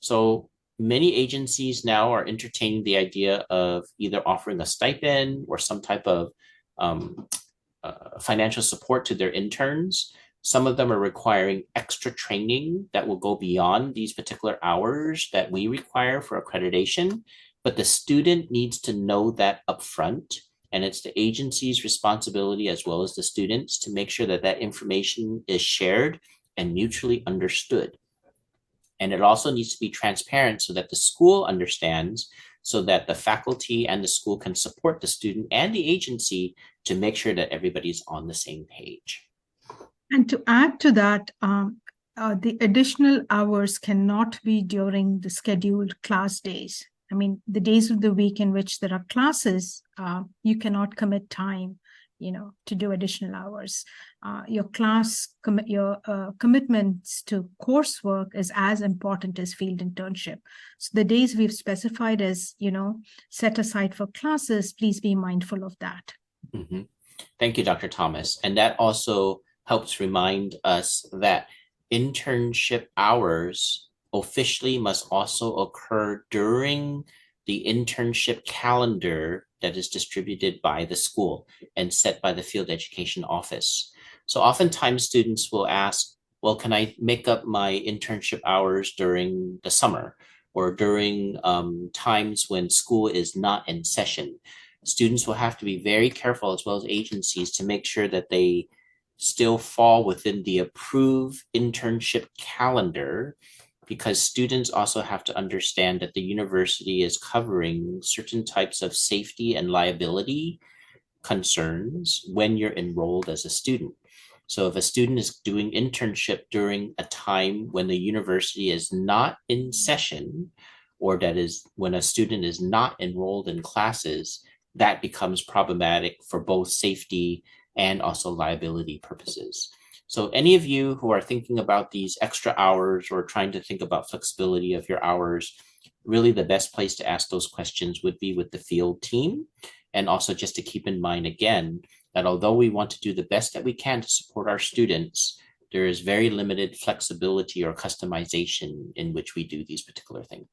So many agencies now are entertaining the idea of either offering a stipend or some type of financial support to their interns. Some of them are requiring extra training that will go beyond these particular hours that we require for accreditation, but the student needs to know that upfront. and it's the agency's responsibility as well as the students to make sure that that information is shared and mutually understood. And it also needs to be transparent so that the school understands, so that the faculty and the school can support the student and the agency to make sure that everybody's on the same page. And to add to that, the additional hours cannot be during the scheduled class days. I mean, the days of the week in which there are classes, you cannot commit time, to do additional hours. Your commitments to coursework is as important as field internship. So the days we've specified as, set aside for classes, please be mindful of that. Mm-hmm. Thank you, Dr. Thomas. And that also helps remind us that internship hours officially must also occur during the internship calendar that is distributed by the school and set by the field education office. So oftentimes students will ask, well, can I make up my internship hours during the summer or during times when school is not in session? Students will have to be very careful, as well as agencies, to make sure that they still fall within the approved internship calendar, because students also have to understand that the university is covering certain types of safety and liability concerns when you're enrolled as a student. So if a student is doing internship during a time when the university is not in session, or that is when a student is not enrolled in classes, that becomes problematic for both safety and also liability purposes. So any of you who are thinking about these extra hours or trying to think about flexibility of your hours, really the best place to ask those questions would be with the field team. And also just to keep in mind again, that although we want to do the best that we can to support our students, there is very limited flexibility or customization in which we do these particular things.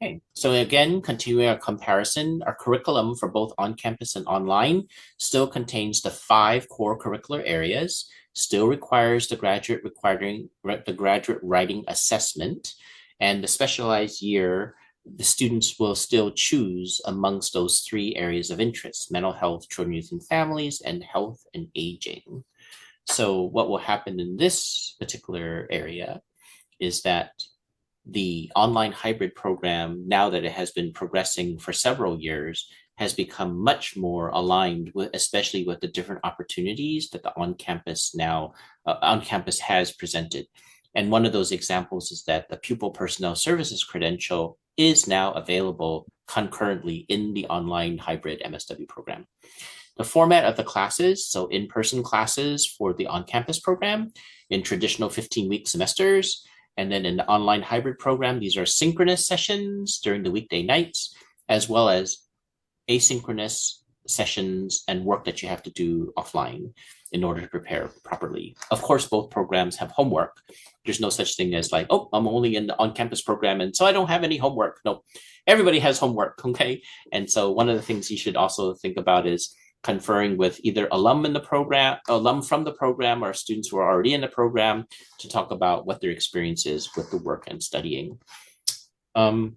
Okay, so again, continuing our comparison, our curriculum for both on-campus and online still contains the 5 core curricular areas, still requires the graduate writing assessment, and the specialized year, the students will still choose amongst those 3 areas of interest: mental health, children, youth, and families, and health and aging. So what will happen in this particular area is that the online hybrid program, now that it has been progressing for several years, has become much more aligned with, especially with the different opportunities that the on-campus has presented. And one of those examples is that the pupil personnel services credential is now available concurrently in the online hybrid MSW program. The format of the classes, so in-person classes for the on-campus program in traditional 15-week semesters, and then in the online hybrid program, these are synchronous sessions during the weekday nights, as well as asynchronous sessions and work that you have to do offline in order to prepare properly. Of course, both programs have homework. There's no such thing as like, oh, I'm only in the on-campus program, and so I don't have any homework. No, everybody has homework, okay? And so one of the things you should also think about is conferring with either alum from the program, or students who are already in the program to talk about what their experience is with the work and studying. There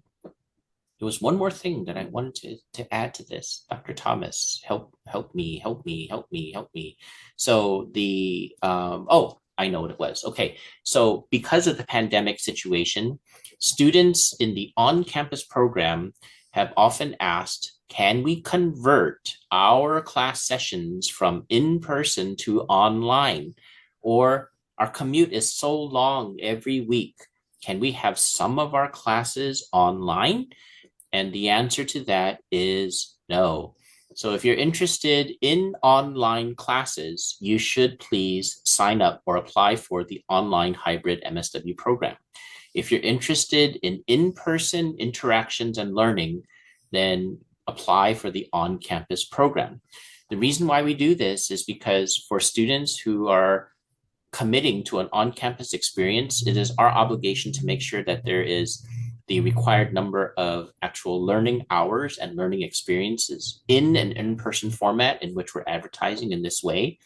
was one more thing that I wanted to add to this. Dr. Thomas, help me. So I know what it was. Okay, so because of the pandemic situation, students in the on-campus program have often asked, can we convert our class sessions from in-person to online? Or our commute is so long every week, can we have some of our classes online? And the answer to that is no. So if you're interested in online classes, you should please sign up or apply for the online hybrid MSW program. If you're interested in in-person interactions and learning, then apply for the on-campus program. The reason why we do this is because for students who are committing to an on-campus experience, it is our obligation to make sure that there is the required number of actual learning hours and learning experiences in an in-person format in which we're advertising in this way.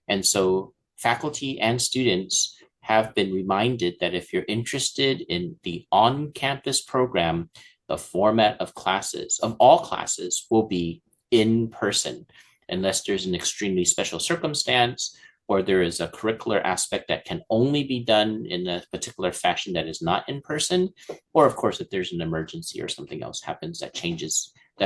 And so faculty and students have been reminded that if you're interested in the on-campus program, the format of classes, of all classes, will be in person, unless there's an extremely special circumstance or there is a curricular aspect that can only be done in a particular fashion that is not in person, or of course, if there's an emergency or something else happens that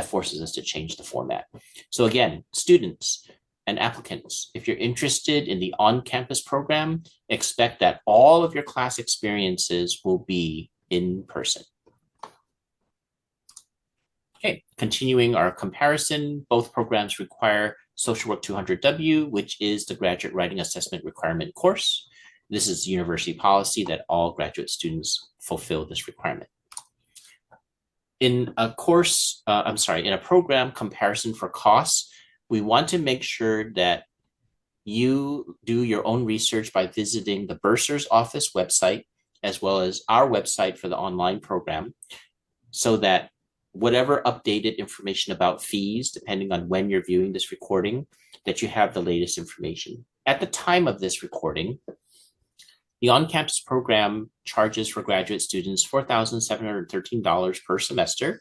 forces us to change the format. So again, students and applicants, if you're interested in the on-campus program, expect that all of your class experiences will be in person. Okay, continuing our comparison, both programs require Social Work 200W, which is the Graduate Writing Assessment Requirement course. This is university policy that all graduate students fulfill this requirement. In a program comparison for costs, we want to make sure that you do your own research by visiting the bursar's office website, as well as our website for the online program, so that whatever updated information about fees, depending on when you're viewing this recording, that you have the latest information. At the time of this recording, the on-campus program charges for graduate students $4,713 per semester.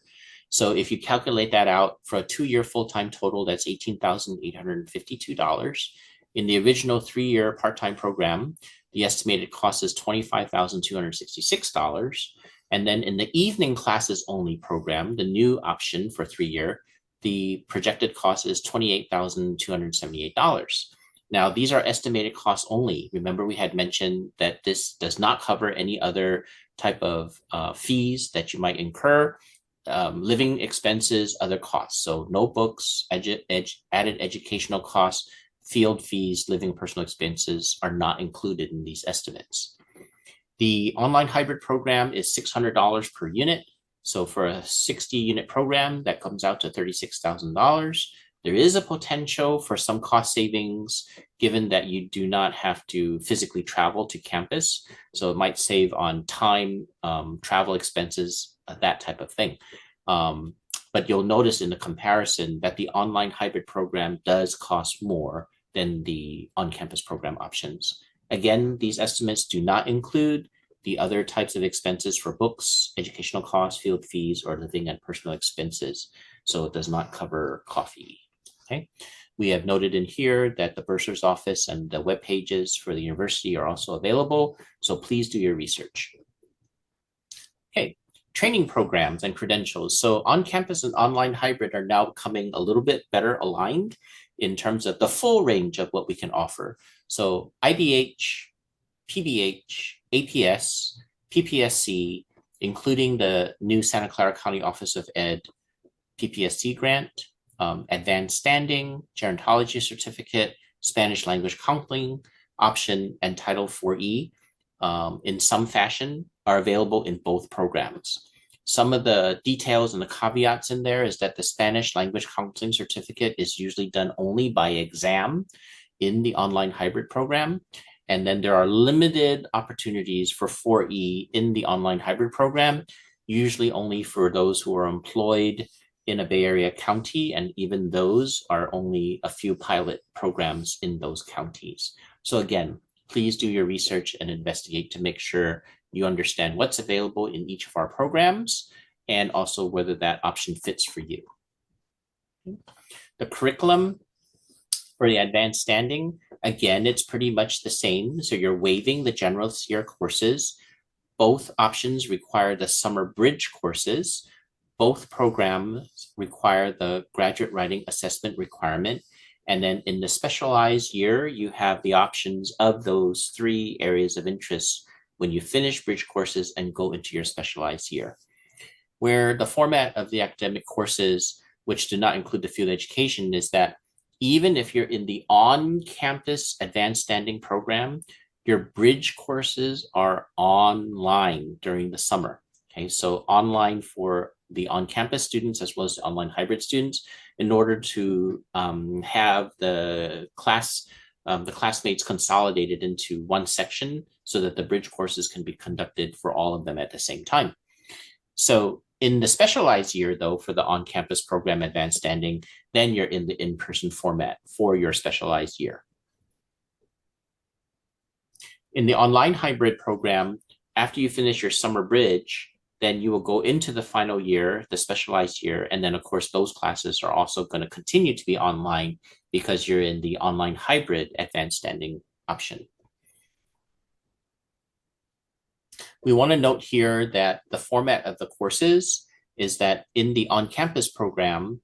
So if you calculate that out for a 2-year full-time total, that's $18,852. In the original 3-year part-time program, the estimated cost is $25,266. And then in the evening classes only program, the new option for 3-year, the projected cost is $28,278. Now, these are estimated costs only. Remember, we had mentioned that this does not cover any other type of fees that you might incur, living expenses, other costs. So notebooks, added educational costs, field fees, living personal expenses are not included in these estimates. The online hybrid program is $600 per unit. So for a 60-unit program, that comes out to $36,000. There is a potential for some cost savings, given that you do not have to physically travel to campus. So it might save on time, travel expenses, that type of thing. But you'll notice in the comparison that the online hybrid program does cost more than the on-campus program options. Again, these estimates do not include the other types of expenses for books, educational costs, field fees, or living and personal expenses. So it does not cover coffee. Okay. We have noted in here that the bursar's office and the web pages for the university are also available. So please do your research. Okay. Training programs and credentials. So on-campus and online hybrid are now becoming a little bit better aligned in terms of the full range of what we can offer. So IBH, PBH, APS, PPSC, including the new Santa Clara County Office of Ed PPSC grant, advanced standing, gerontology certificate, Spanish language counseling option, and Title IV-E in some fashion are available in both programs. Some of the details and the caveats in there is that the Spanish language counseling certificate is usually done only by exam in the online hybrid program. And then there are limited opportunities for 4E in the online hybrid program, usually only for those who are employed in a Bay Area county, and even those are only a few pilot programs in those counties. So again, please do your research and investigate to make sure you understand what's available in each of our programs and also whether that option fits for you. The curriculum for the advanced standing, again, it's pretty much the same. So you're waiving the generalist year courses. Both options require the summer bridge courses. Both programs require the graduate writing assessment requirement. And then in the specialized year, you have the options of those 3 areas of interest when you finish bridge courses and go into your specialized year. Where the format of the academic courses, which do not include the field education, is that even if you're in the on-campus advanced standing program, your bridge courses are online during the summer. Okay, so online for the on-campus students as well as the online hybrid students, in order to have the classmates consolidated into one section so that the bridge courses can be conducted for all of them at the same time. So in the specialized year, though, for the on-campus program advanced standing, then you're in the in-person format for your specialized year. In the online hybrid program, after you finish your summer bridge, then you will go into the final year, the specialized year. And then of course, those classes are also going to continue to be online because you're in the online hybrid advanced standing option. We want to note here that the format of the courses is that in the on-campus program,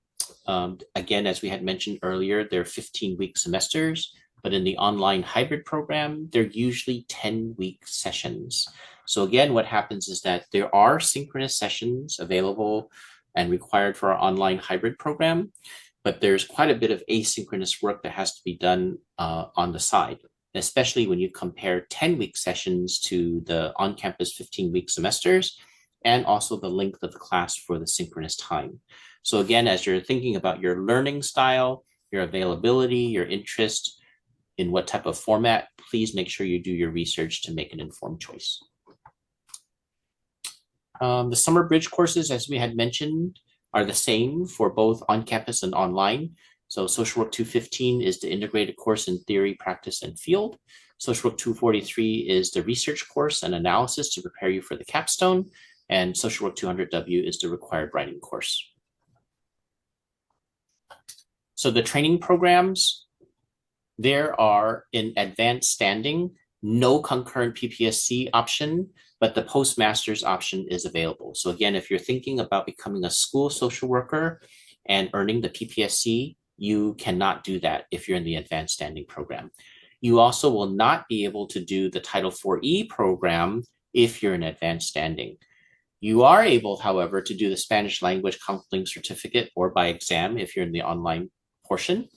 again, as we had mentioned earlier, they're 15-week semesters, but in the online hybrid program, they're usually 10-week sessions. So again, what happens is that there are synchronous sessions available and required for our online hybrid program, but there's quite a bit of asynchronous work that has to be done on the side, especially when you compare 10-week sessions to the on-campus 15-week semesters, and also the length of the class for the synchronous time. So again, as you're thinking about your learning style, your availability, your interest in what type of format, please make sure you do your research to make an informed choice. The summer bridge courses, as we had mentioned, are the same for both on-campus and online. So Social Work 215 is the integrated course in theory, practice, and field. Social Work 243 is the research course and analysis to prepare you for the capstone. And Social Work 200W is the required writing course. So the training programs, there are in advanced standing, no concurrent PPSC option, but the postmaster's option is available. So again, if you're thinking about becoming a school social worker and earning the PPSC, you cannot do that if you're in the advanced standing program. You also will not be able to do the Title IV-E program if you're in advanced standing. You are able, however, to do the Spanish language counseling certificate or by exam if you're in the online portion.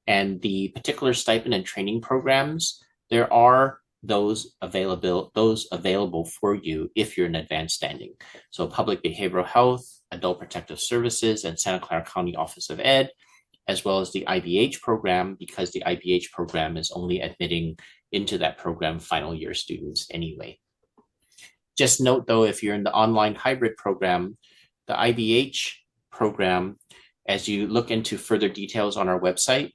And the particular stipend and training programs, there are those available for you if you're in advanced standing. So public behavioral health, adult protective services, and Santa Clara County Office of Ed, as well as the IBH program, because the IBH program is only admitting into that program final year students anyway. Just note though, if you're in the online hybrid program, the IBH program, as you look into further details on our website,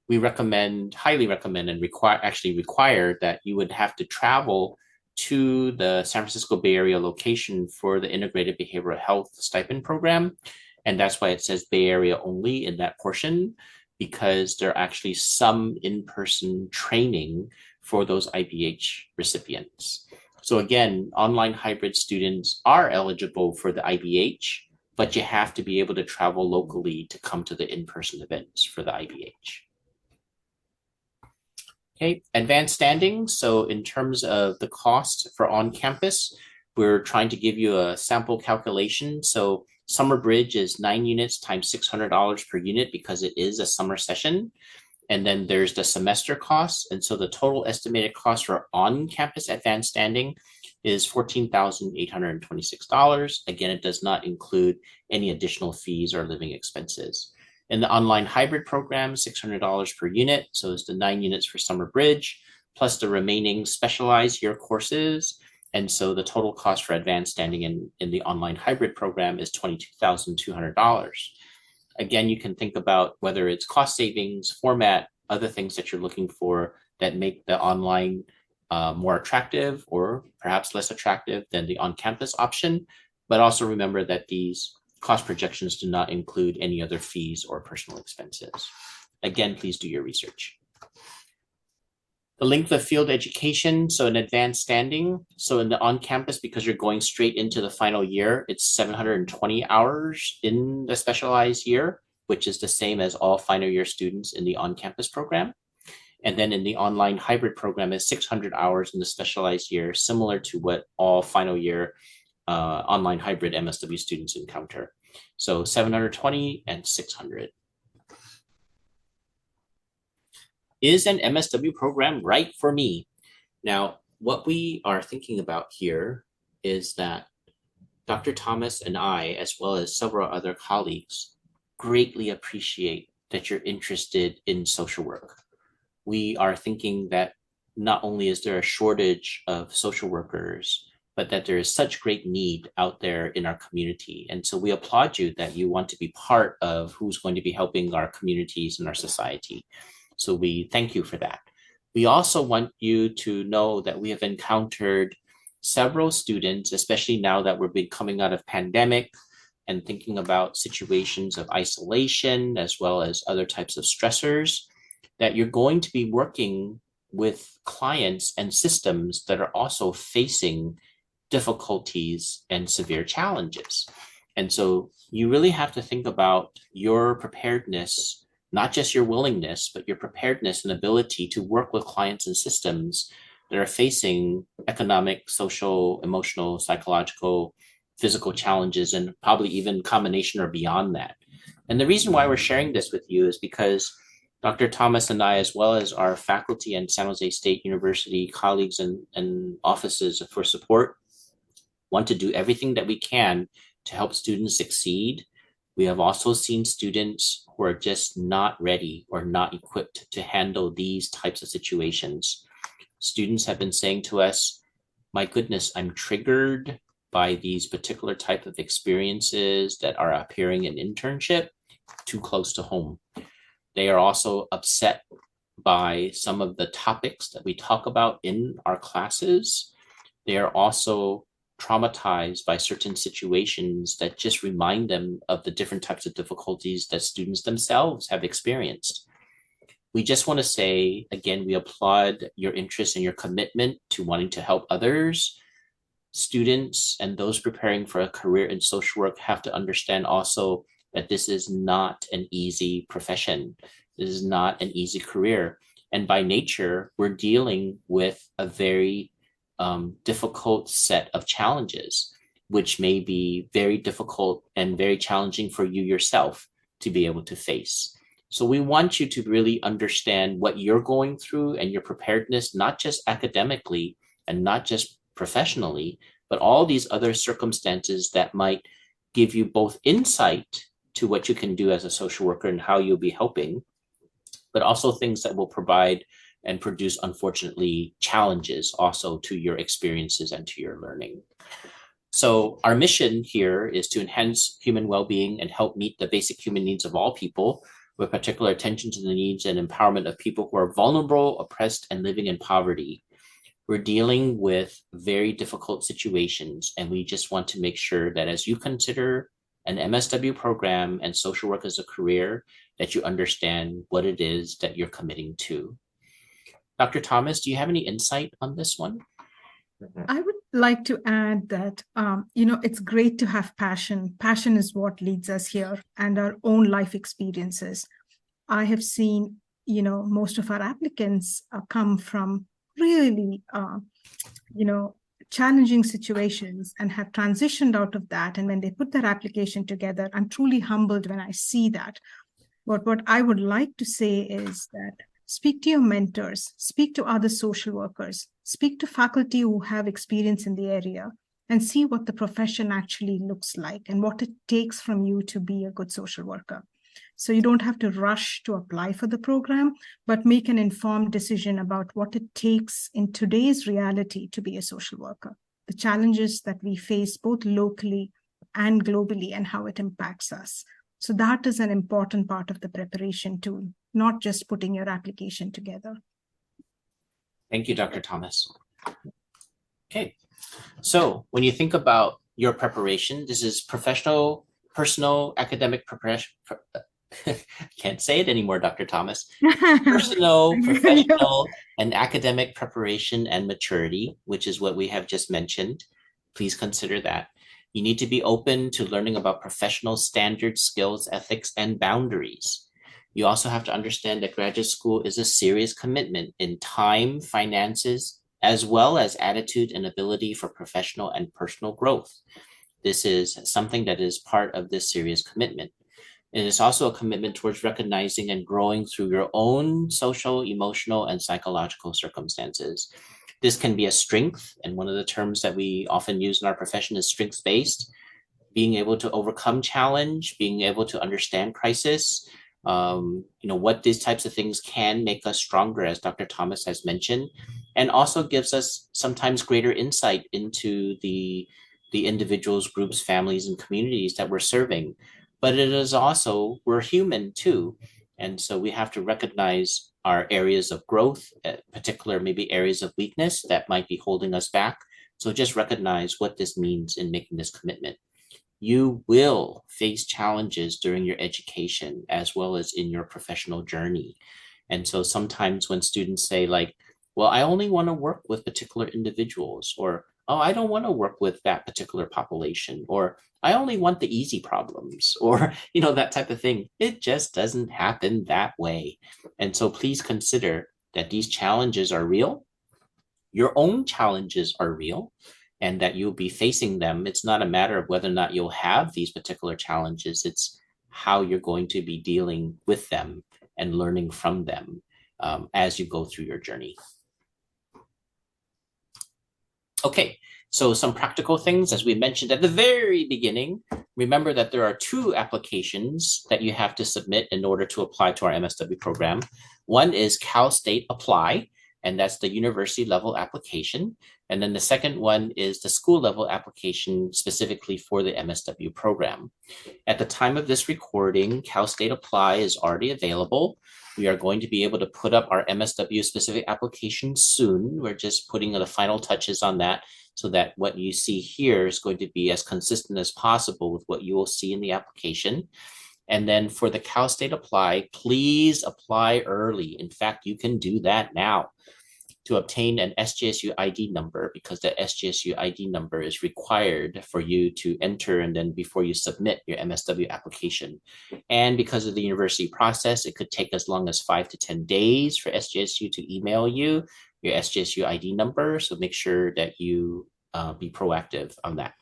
we highly recommend and require that you would have to travel to the San Francisco Bay Area location for the integrated behavioral health stipend program. And that's why it says Bay Area only in that portion, because there are actually some in-person training for those IBH recipients. So again, online hybrid students are eligible for the IBH, but you have to be able to travel locally to come to the in-person events for the IBH. Okay, advanced standing. So in terms of the cost for on-campus, we're trying to give you a sample calculation. So Summer Bridge is 9 units times $600 per unit because it is a summer session. And then there's the semester costs. And so the total estimated cost for on-campus advanced standing is $14,826. Again, it does not include any additional fees or living expenses. In the online hybrid program, $600 per unit. So it's the 9 units for Summer Bridge, plus the remaining specialized year courses. And so the total cost for advanced standing in the online hybrid program is $22,200. Again, you can think about whether it's cost savings, format, other things that you're looking for that make the online more attractive or perhaps less attractive than the on-campus option. But also remember that these cost projections do not include any other fees or personal expenses. Again, please do your research. The length of field education, so in advanced standing, so in the on-campus, because you're going straight into the final year, it's 720 hours in the specialized year, which is the same as all final year students in the on-campus program. And then in the online hybrid program is 600 hours in the specialized year, similar to what all final year online hybrid MSW students encounter. So 720 and 600. Is an MSW program right for me? Now, what we are thinking about here is that Dr. Thomas and I, as well as several other colleagues, greatly appreciate that you're interested in social work. We are thinking that not only is there a shortage of social workers, but that there is such great need out there in our community. And so we applaud you that you want to be part of who's going to be helping our communities and our society. So we thank you for that. We also want you to know that we have encountered several students, especially now that we're coming out of pandemic and thinking about situations of isolation as well as other types of stressors, that you're going to be working with clients and systems that are also facing difficulties and severe challenges. And so you really have to think about your preparedness, not just your willingness, but your preparedness and ability to work with clients and systems that are facing economic, social, emotional, psychological, physical challenges, and probably even combination or beyond that. And the reason why we're sharing this with you is because Dr. Thomas and I, as well as our faculty and San Jose State University colleagues and offices for support, want to do everything that we can to help students succeed. We have also seen students who are just not ready or not equipped to handle these types of situations. Students have been saying to us, my goodness, I'm triggered by these particular type of experiences that are appearing in internship too close to home. They are also upset by some of the topics that we talk about in our classes. They are also traumatized by certain situations that just remind them of the different types of difficulties that students themselves have experienced. We just want to say, again, we applaud your interest and your commitment to wanting to help others. Students and those preparing for a career in social work have to understand also that this is not an easy profession. This is not an easy career. And by nature, we're dealing with a very difficult set of challenges, which may be very difficult and very challenging for you yourself to be able to face. So we want you to really understand what you're going through and your preparedness, not just academically and not just professionally, but all these other circumstances that might give you both insight to what you can do as a social worker and how you'll be helping, but also things that will provide and produce, unfortunately, challenges also to your experiences and to your learning. So our mission here is to enhance human well-being and help meet the basic human needs of all people, with particular attention to the needs and empowerment of people who are vulnerable, oppressed, and living in poverty. We're dealing with very difficult situations, and we just want to make sure that as you consider an MSW program and social work as a career, that you understand what it is that you're committing to. Dr. Thomas, do you have any insight on this one? I would like to add that, it's great to have passion. Passion is what leads us here and our own life experiences. I have seen, most of our applicants come from really, challenging situations and have transitioned out of that. And when they put their application together, I'm truly humbled when I see that. But what I would like to say is that speak to your mentors, speak to other social workers, speak to faculty who have experience in the area, and see what the profession actually looks like and what it takes from you to be a good social worker. So you don't have to rush to apply for the program, but make an informed decision about what it takes in today's reality to be a social worker, the challenges that we face both locally and globally, and how it impacts us. So that is an important part of the preparation too, not just putting your application together. Thank you, Dr. Thomas. Okay, so when you think about your preparation, this is professional, personal, academic preparation. Can't say it anymore, Dr. Thomas. Personal, professional, and academic preparation and maturity, which is what we have just mentioned. Please consider that. You need to be open to learning about professional standards, skills, ethics, and boundaries. You also have to understand that graduate school is a serious commitment in time, finances, as well as attitude and ability for professional and personal growth. This is something that is part of this serious commitment. It is also a commitment towards recognizing and growing through your own social, emotional, and psychological circumstances. This can be a strength, and one of the terms that we often use in our profession is strengths-based, being able to overcome challenge, being able to understand crisis, what these types of things can make us stronger, as Dr. Thomas has mentioned, and also gives us sometimes greater insight into the individuals, groups, families, and communities that we're serving. But it is also, we're human too. And so we have to recognize our areas of growth, particular maybe areas of weakness that might be holding us back So just recognize what this means in making this commitment. You will face challenges during your education as well as in your professional journey. And so sometimes when students say like, well, I only want to work with particular individuals, or, oh, I don't want to work with that particular population, or I only want the easy problems, or, that type of thing. It just doesn't happen that way. And so please consider that these challenges are real. Your own challenges are real, and that you'll be facing them. It's not a matter of whether or not you'll have these particular challenges. It's how you're going to be dealing with them and learning from them as you go through your journey. Okay, so some practical things, as we mentioned at the very beginning. Remember that there are 2 applications that you have to submit in order to apply to our MSW program. One is Cal State Apply, and that's the university level application. And then the second one is the school level application specifically for the MSW program. At the time of this recording, Cal State Apply is already available. We are going to be able to put up our MSW specific application soon. We're just putting the final touches on that so that what you see here is going to be as consistent as possible with what you will see in the application. And then for the Cal State Apply, please apply early. In fact, you can do that now to obtain an SJSU ID number, because the SJSU ID number is required for you to enter and then before you submit your MSW application. And because of the university process, it could take as long as 5 to 10 days for SJSU to email you your SJSU ID number. So make sure that you be proactive on that.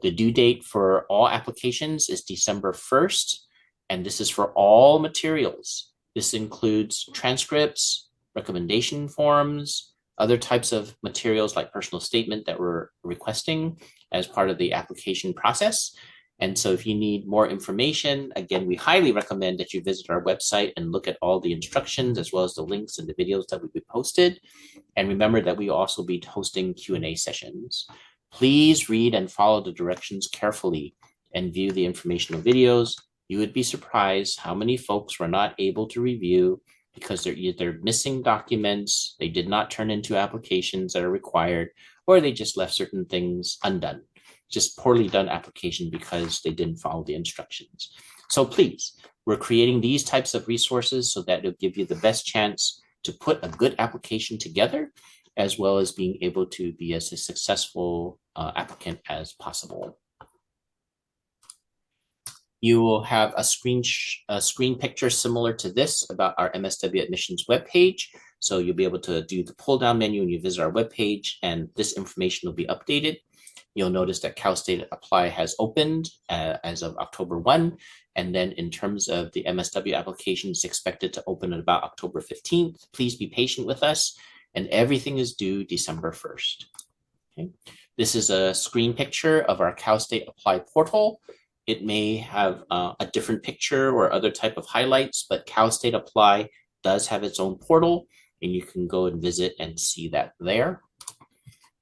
The due date for all applications is December 1st, and this is for all materials. This includes transcripts, recommendation forms, other types of materials like personal statement that we're requesting as part of the application process. And so if you need more information, again, we highly recommend that you visit our website and look at all the instructions as well as the links and the videos that we posted. And remember that we will also be hosting Q&A sessions. Please read and follow the directions carefully and view the informational videos. You would be surprised how many folks were not able to review because they're either missing documents, they did not turn into applications that are required, or they just left certain things undone. Just poorly done application because they didn't follow the instructions. So please, we're creating these types of resources so that it'll give you the best chance to put a good application together, as well as being able to be as a successful applicant as possible. You will have a screen picture similar to this about our MSW Admissions webpage. So you'll be able to do the pull down menu when you visit our webpage, and this information will be updated. You'll notice that Cal State Apply has opened as of October 1. And then in terms of the MSW application, it's expected to open at about October 15th. Please be patient with us, and everything is due December 1st. Okay. This is a screen picture of our Cal State Apply portal. It may have a different picture or other type of highlights, but Cal State Apply does have its own portal, and you can go and visit and see that there.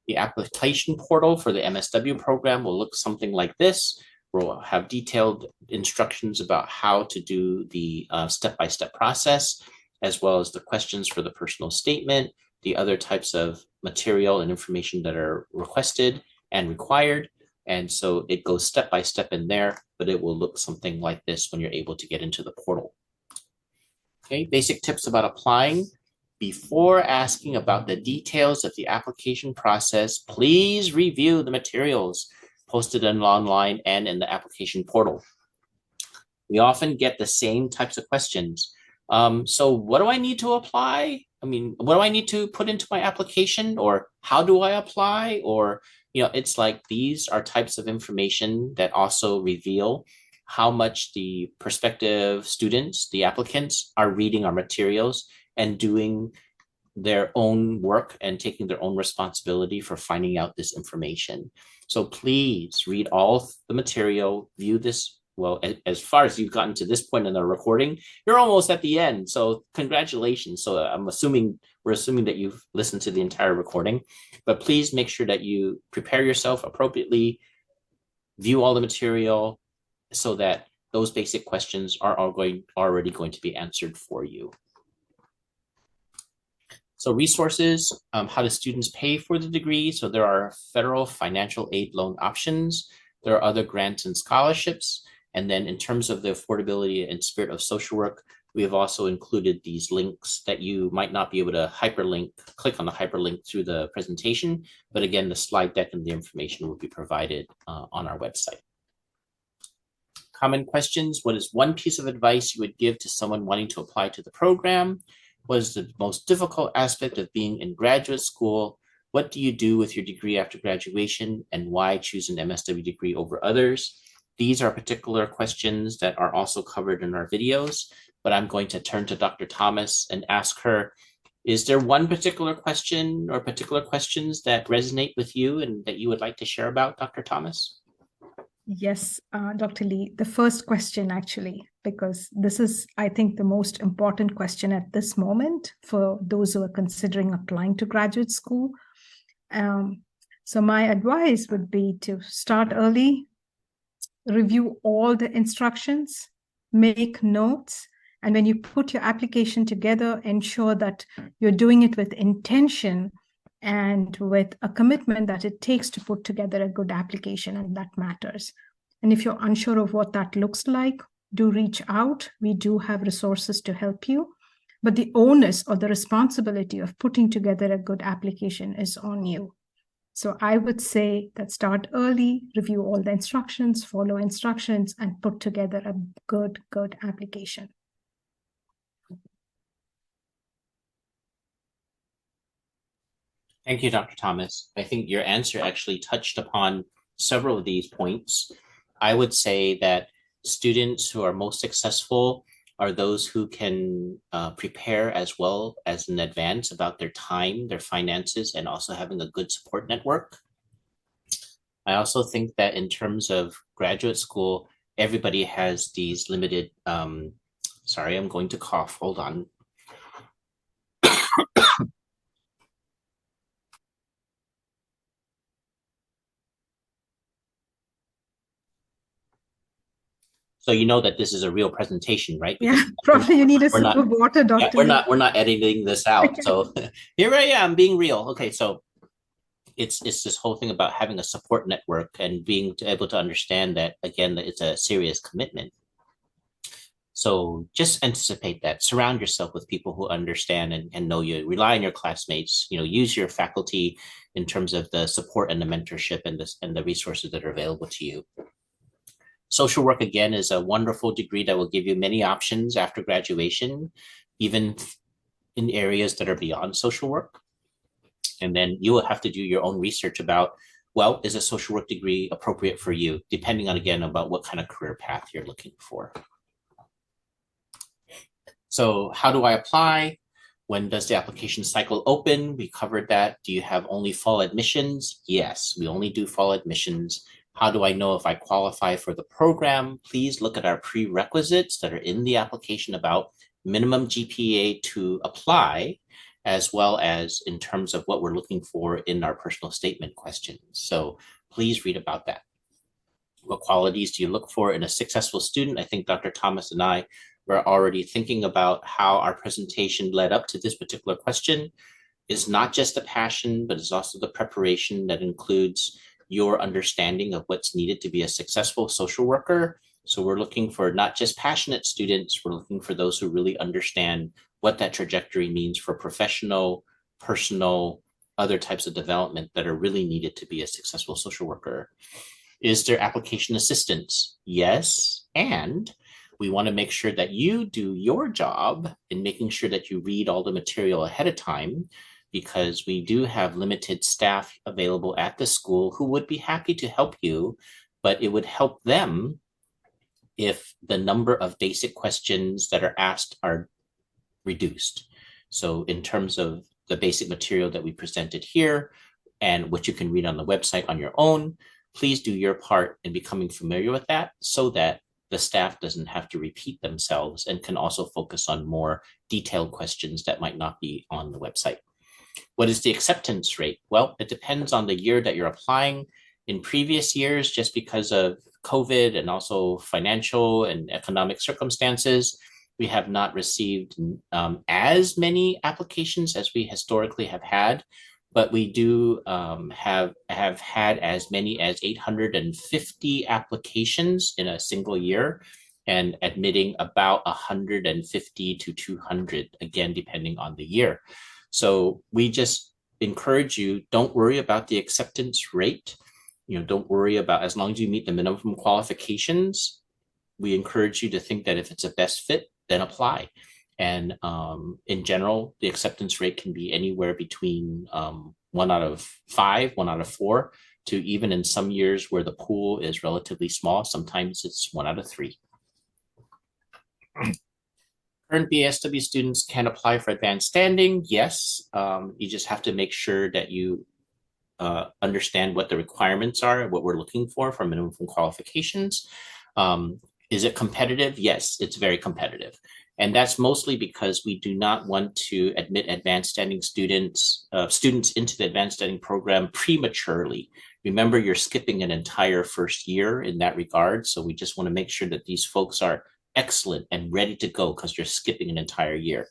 The application portal for the MSW program will look something like this. We'll have detailed instructions about how to do the step-by-step process, as well as the questions for the personal statement, the other types of material and information that are requested and required. And so it goes step by step in there, but it will look something like this when you're able to get into the portal. Okay, basic tips about applying. Before asking about the details of the application process, please review the materials posted online and in the application portal. We often get the same types of questions. So what do I need to apply? I mean, what do I need to put into my application? Or how do I apply? Or it's like these are types of information that also reveal how much the prospective students, the applicants, are reading our materials and doing their own work and taking their own responsibility for finding out this information. So please read all the material, view this. Well, as far as you've gotten to this point in the recording, you're almost at the end. So congratulations. So we're assuming that you've listened to the entire recording, but please make sure that you prepare yourself appropriately, view all the material so that those basic questions are already going to be answered for you. So resources, how do students pay for the degree? So there are federal financial aid loan options. There are other grants and scholarships. And then in terms of the affordability and spirit of social work, we have also included these links that you might not be able to click on the hyperlink through the presentation. But again, the slide deck and the information will be provided on our website. Common questions. What is one piece of advice you would give to someone wanting to apply to the program? What is the most difficult aspect of being in graduate school? What do you do with your degree after graduation, and why choose an MSW degree over others? These are particular questions that are also covered in our videos, but I'm going to turn to Dr. Thomas and ask her, is there one particular question or particular questions that resonate with you and that you would like to share about, Dr. Thomas? Yes, Dr. Lee, the first question actually, because this is, I think, the most important question at this moment for those who are considering applying to graduate school. So my advice would be to start early, review all the instructions, make notes, and when you put your application together, ensure that you're doing it with intention and with a commitment that it takes to put together a good application, and that matters. And if you're unsure of what that looks like, do reach out. We do have resources to help you, but the onus or the responsibility of putting together a good application is on you. So I would say that start early, review all the instructions, follow instructions, and put together a good application. Thank you, Dr. Thomas. I think your answer actually touched upon several of these points. I would say that students who are most successful are those who can prepare as well as in advance about their time, their finances, and also having a good support network. I also think that in terms of graduate school, everybody has these limited, sorry, I'm going to cough, hold on. So you know that this is a real presentation, right? Because probably you need a sip of water, Doctor. Yeah, we're not editing this out. So here I am being real. Okay, so it's this whole thing about having a support network and being able to understand that, again, that it's a serious commitment. So just anticipate that. Surround yourself with people who understand and know you. Rely on your classmates. Use your faculty in terms of the support and the mentorship and the resources that are available to you. Social work, again, is a wonderful degree that will give you many options after graduation, even in areas that are beyond social work. And then you will have to do your own research about, well, is a social work degree appropriate for you, depending on, again, about what kind of career path you're looking for. So how do I apply? When does the application cycle open? We covered that. Do you have only fall admissions? Yes, we only do fall admissions. How do I know if I qualify for the program? Please look at our prerequisites that are in the application about minimum GPA to apply, as well as in terms of what we're looking for in our personal statement questions. So please read about that. What qualities do you look for in a successful student? I think Dr. Thomas and I were already thinking about how our presentation led up to this particular question. It's not just the passion, but it's also the preparation that includes your understanding of what's needed to be a successful social worker. So we're looking for not just passionate students, we're looking for those who really understand what that trajectory means for professional, personal, other types of development that are really needed to be a successful social worker. Is there application assistance? Yes, and we want to make sure that you do your job in making sure that you read all the material ahead of time, because we do have limited staff available at the school who would be happy to help you, but it would help them if the number of basic questions that are asked are reduced. So in terms of the basic material that we presented here and what you can read on the website on your own, please do your part in becoming familiar with that so that the staff doesn't have to repeat themselves and can also focus on more detailed questions that might not be on the website. What is the acceptance rate? Well, it depends on the year that you're applying. In previous years, just because of COVID and also financial and economic circumstances, We have not received as many applications as we historically have had, but we do have had as many as 850 applications in a single year, and admitting about 150 to 200, again, depending on the year. So we just encourage you, don't worry about the acceptance rate. Don't worry about, as long as you meet the minimum qualifications, we encourage you to think that if it's a best fit, then apply. And in general, the acceptance rate can be anywhere between 1 out of 5, 1 out of 4, to even in some years where the pool is relatively small, sometimes it's 1 out of 3. Current BSW students can apply for advanced standing. Yes, you just have to make sure that you understand what the requirements are, what we're looking for minimum qualifications. Is it competitive? Yes, it's very competitive. And that's mostly because we do not want to admit advanced standing students into the advanced standing program prematurely. Remember, you're skipping an entire first year in that regard. So we just want to make sure that these folks are excellent and ready to go because you're skipping an entire year.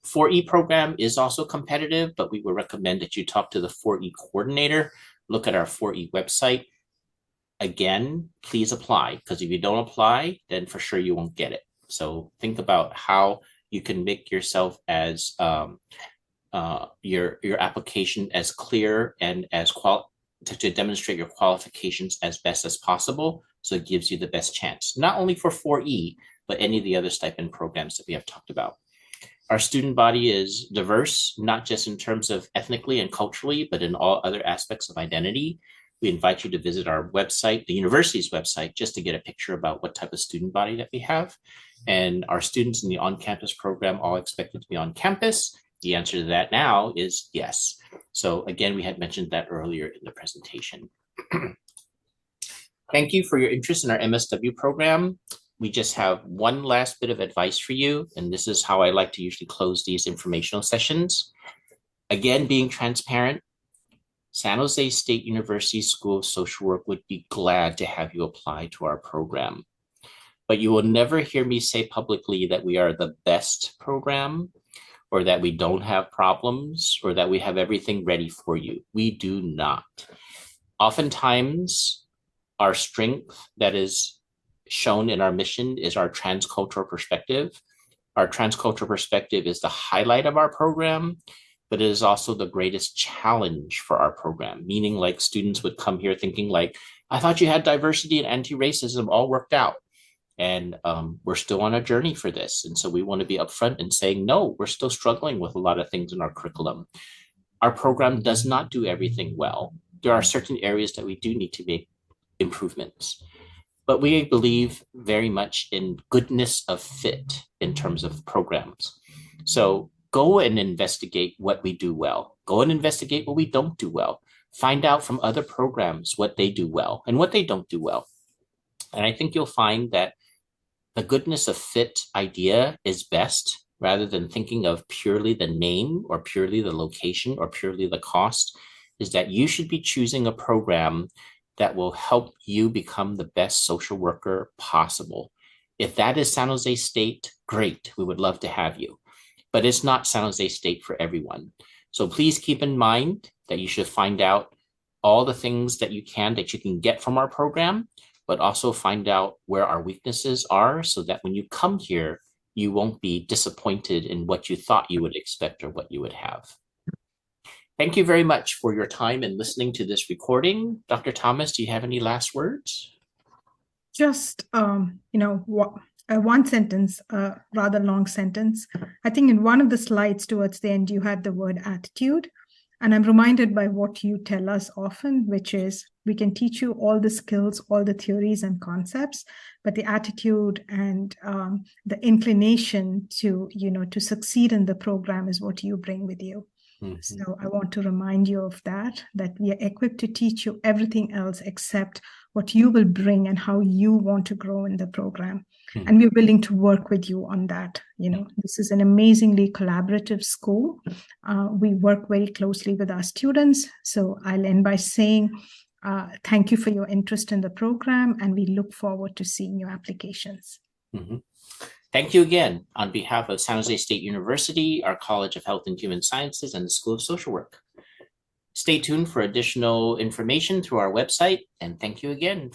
4E program is also competitive, but we would recommend that you talk to the 4E coordinator, look at our 4E website. Again, please apply, because if you don't apply, then for sure you won't get it. So think about how you can make yourself as your application as clear and as to demonstrate your qualifications as best as possible, so it gives you the best chance, not only for 4E, but any of the other stipend programs that we have talked about. Our student body is diverse, not just in terms of ethnically and culturally, but in all other aspects of identity. We invite you to visit our website, the university's website, just to get a picture about what type of student body that we have. And our students in the on-campus program all expected to be on campus. The answer to that now is yes. So again, we had mentioned that earlier in the presentation. Thank you for your interest in our MSW program. We just have one last bit of advice for you, and this is how I like to usually close these informational sessions. Again, being transparent, San Jose State University School of Social Work would be glad to have you apply to our program. But you will never hear me say publicly that we are the best program, or that we don't have problems, or that we have everything ready for you. We do not. Oftentimes, our strength that is shown in our mission is our transcultural perspective. Our transcultural perspective is the highlight of our program, but it is also the greatest challenge for our program, meaning like students would come here thinking like, I thought you had diversity and anti-racism all worked out. And we're still on a journey for this. And so we want to be upfront and saying, no, we're still struggling with a lot of things in our curriculum. Our program does not do everything well. There are certain areas that we do need to make improvements. But we believe very much in goodness of fit in terms of programs. So go and investigate what we do well. Go and investigate what we don't do well. Find out from other programs what they do well and what they don't do well. And I think you'll find that the goodness of fit idea is best, rather than thinking of purely the name or purely the location or purely the cost, is that you should be choosing a program that will help you become the best social worker possible. If that is San Jose State, great, we would love to have you. But it's not San Jose State for everyone. So please keep in mind that you should find out all the things that you can get from our program, but also find out where our weaknesses are, so that when you come here, you won't be disappointed in what you thought you would expect or what you would have. Thank you very much for your time and listening to this recording. Dr. Thomas, do you have any last words? Just, one sentence, a rather long sentence. I think in one of the slides towards the end, you had the word attitude. And I'm reminded by what you tell us often, which is we can teach you all the skills, all the theories and concepts, but the attitude and the inclination to succeed in the program is what you bring with you. Mm-hmm. So I want to remind you of that we are equipped to teach you everything else except what you will bring and how you want to grow in the program. Mm-hmm. And we're willing to work with you on that. This is an amazingly collaborative school. We work very closely with our students. So I'll end by saying thank you for your interest in the program, and we look forward to seeing your applications. Mhm. Thank you again on behalf of San Jose State University, our College of Health and Human Sciences, and the School of Social Work. Stay tuned for additional information through our website, and thank you again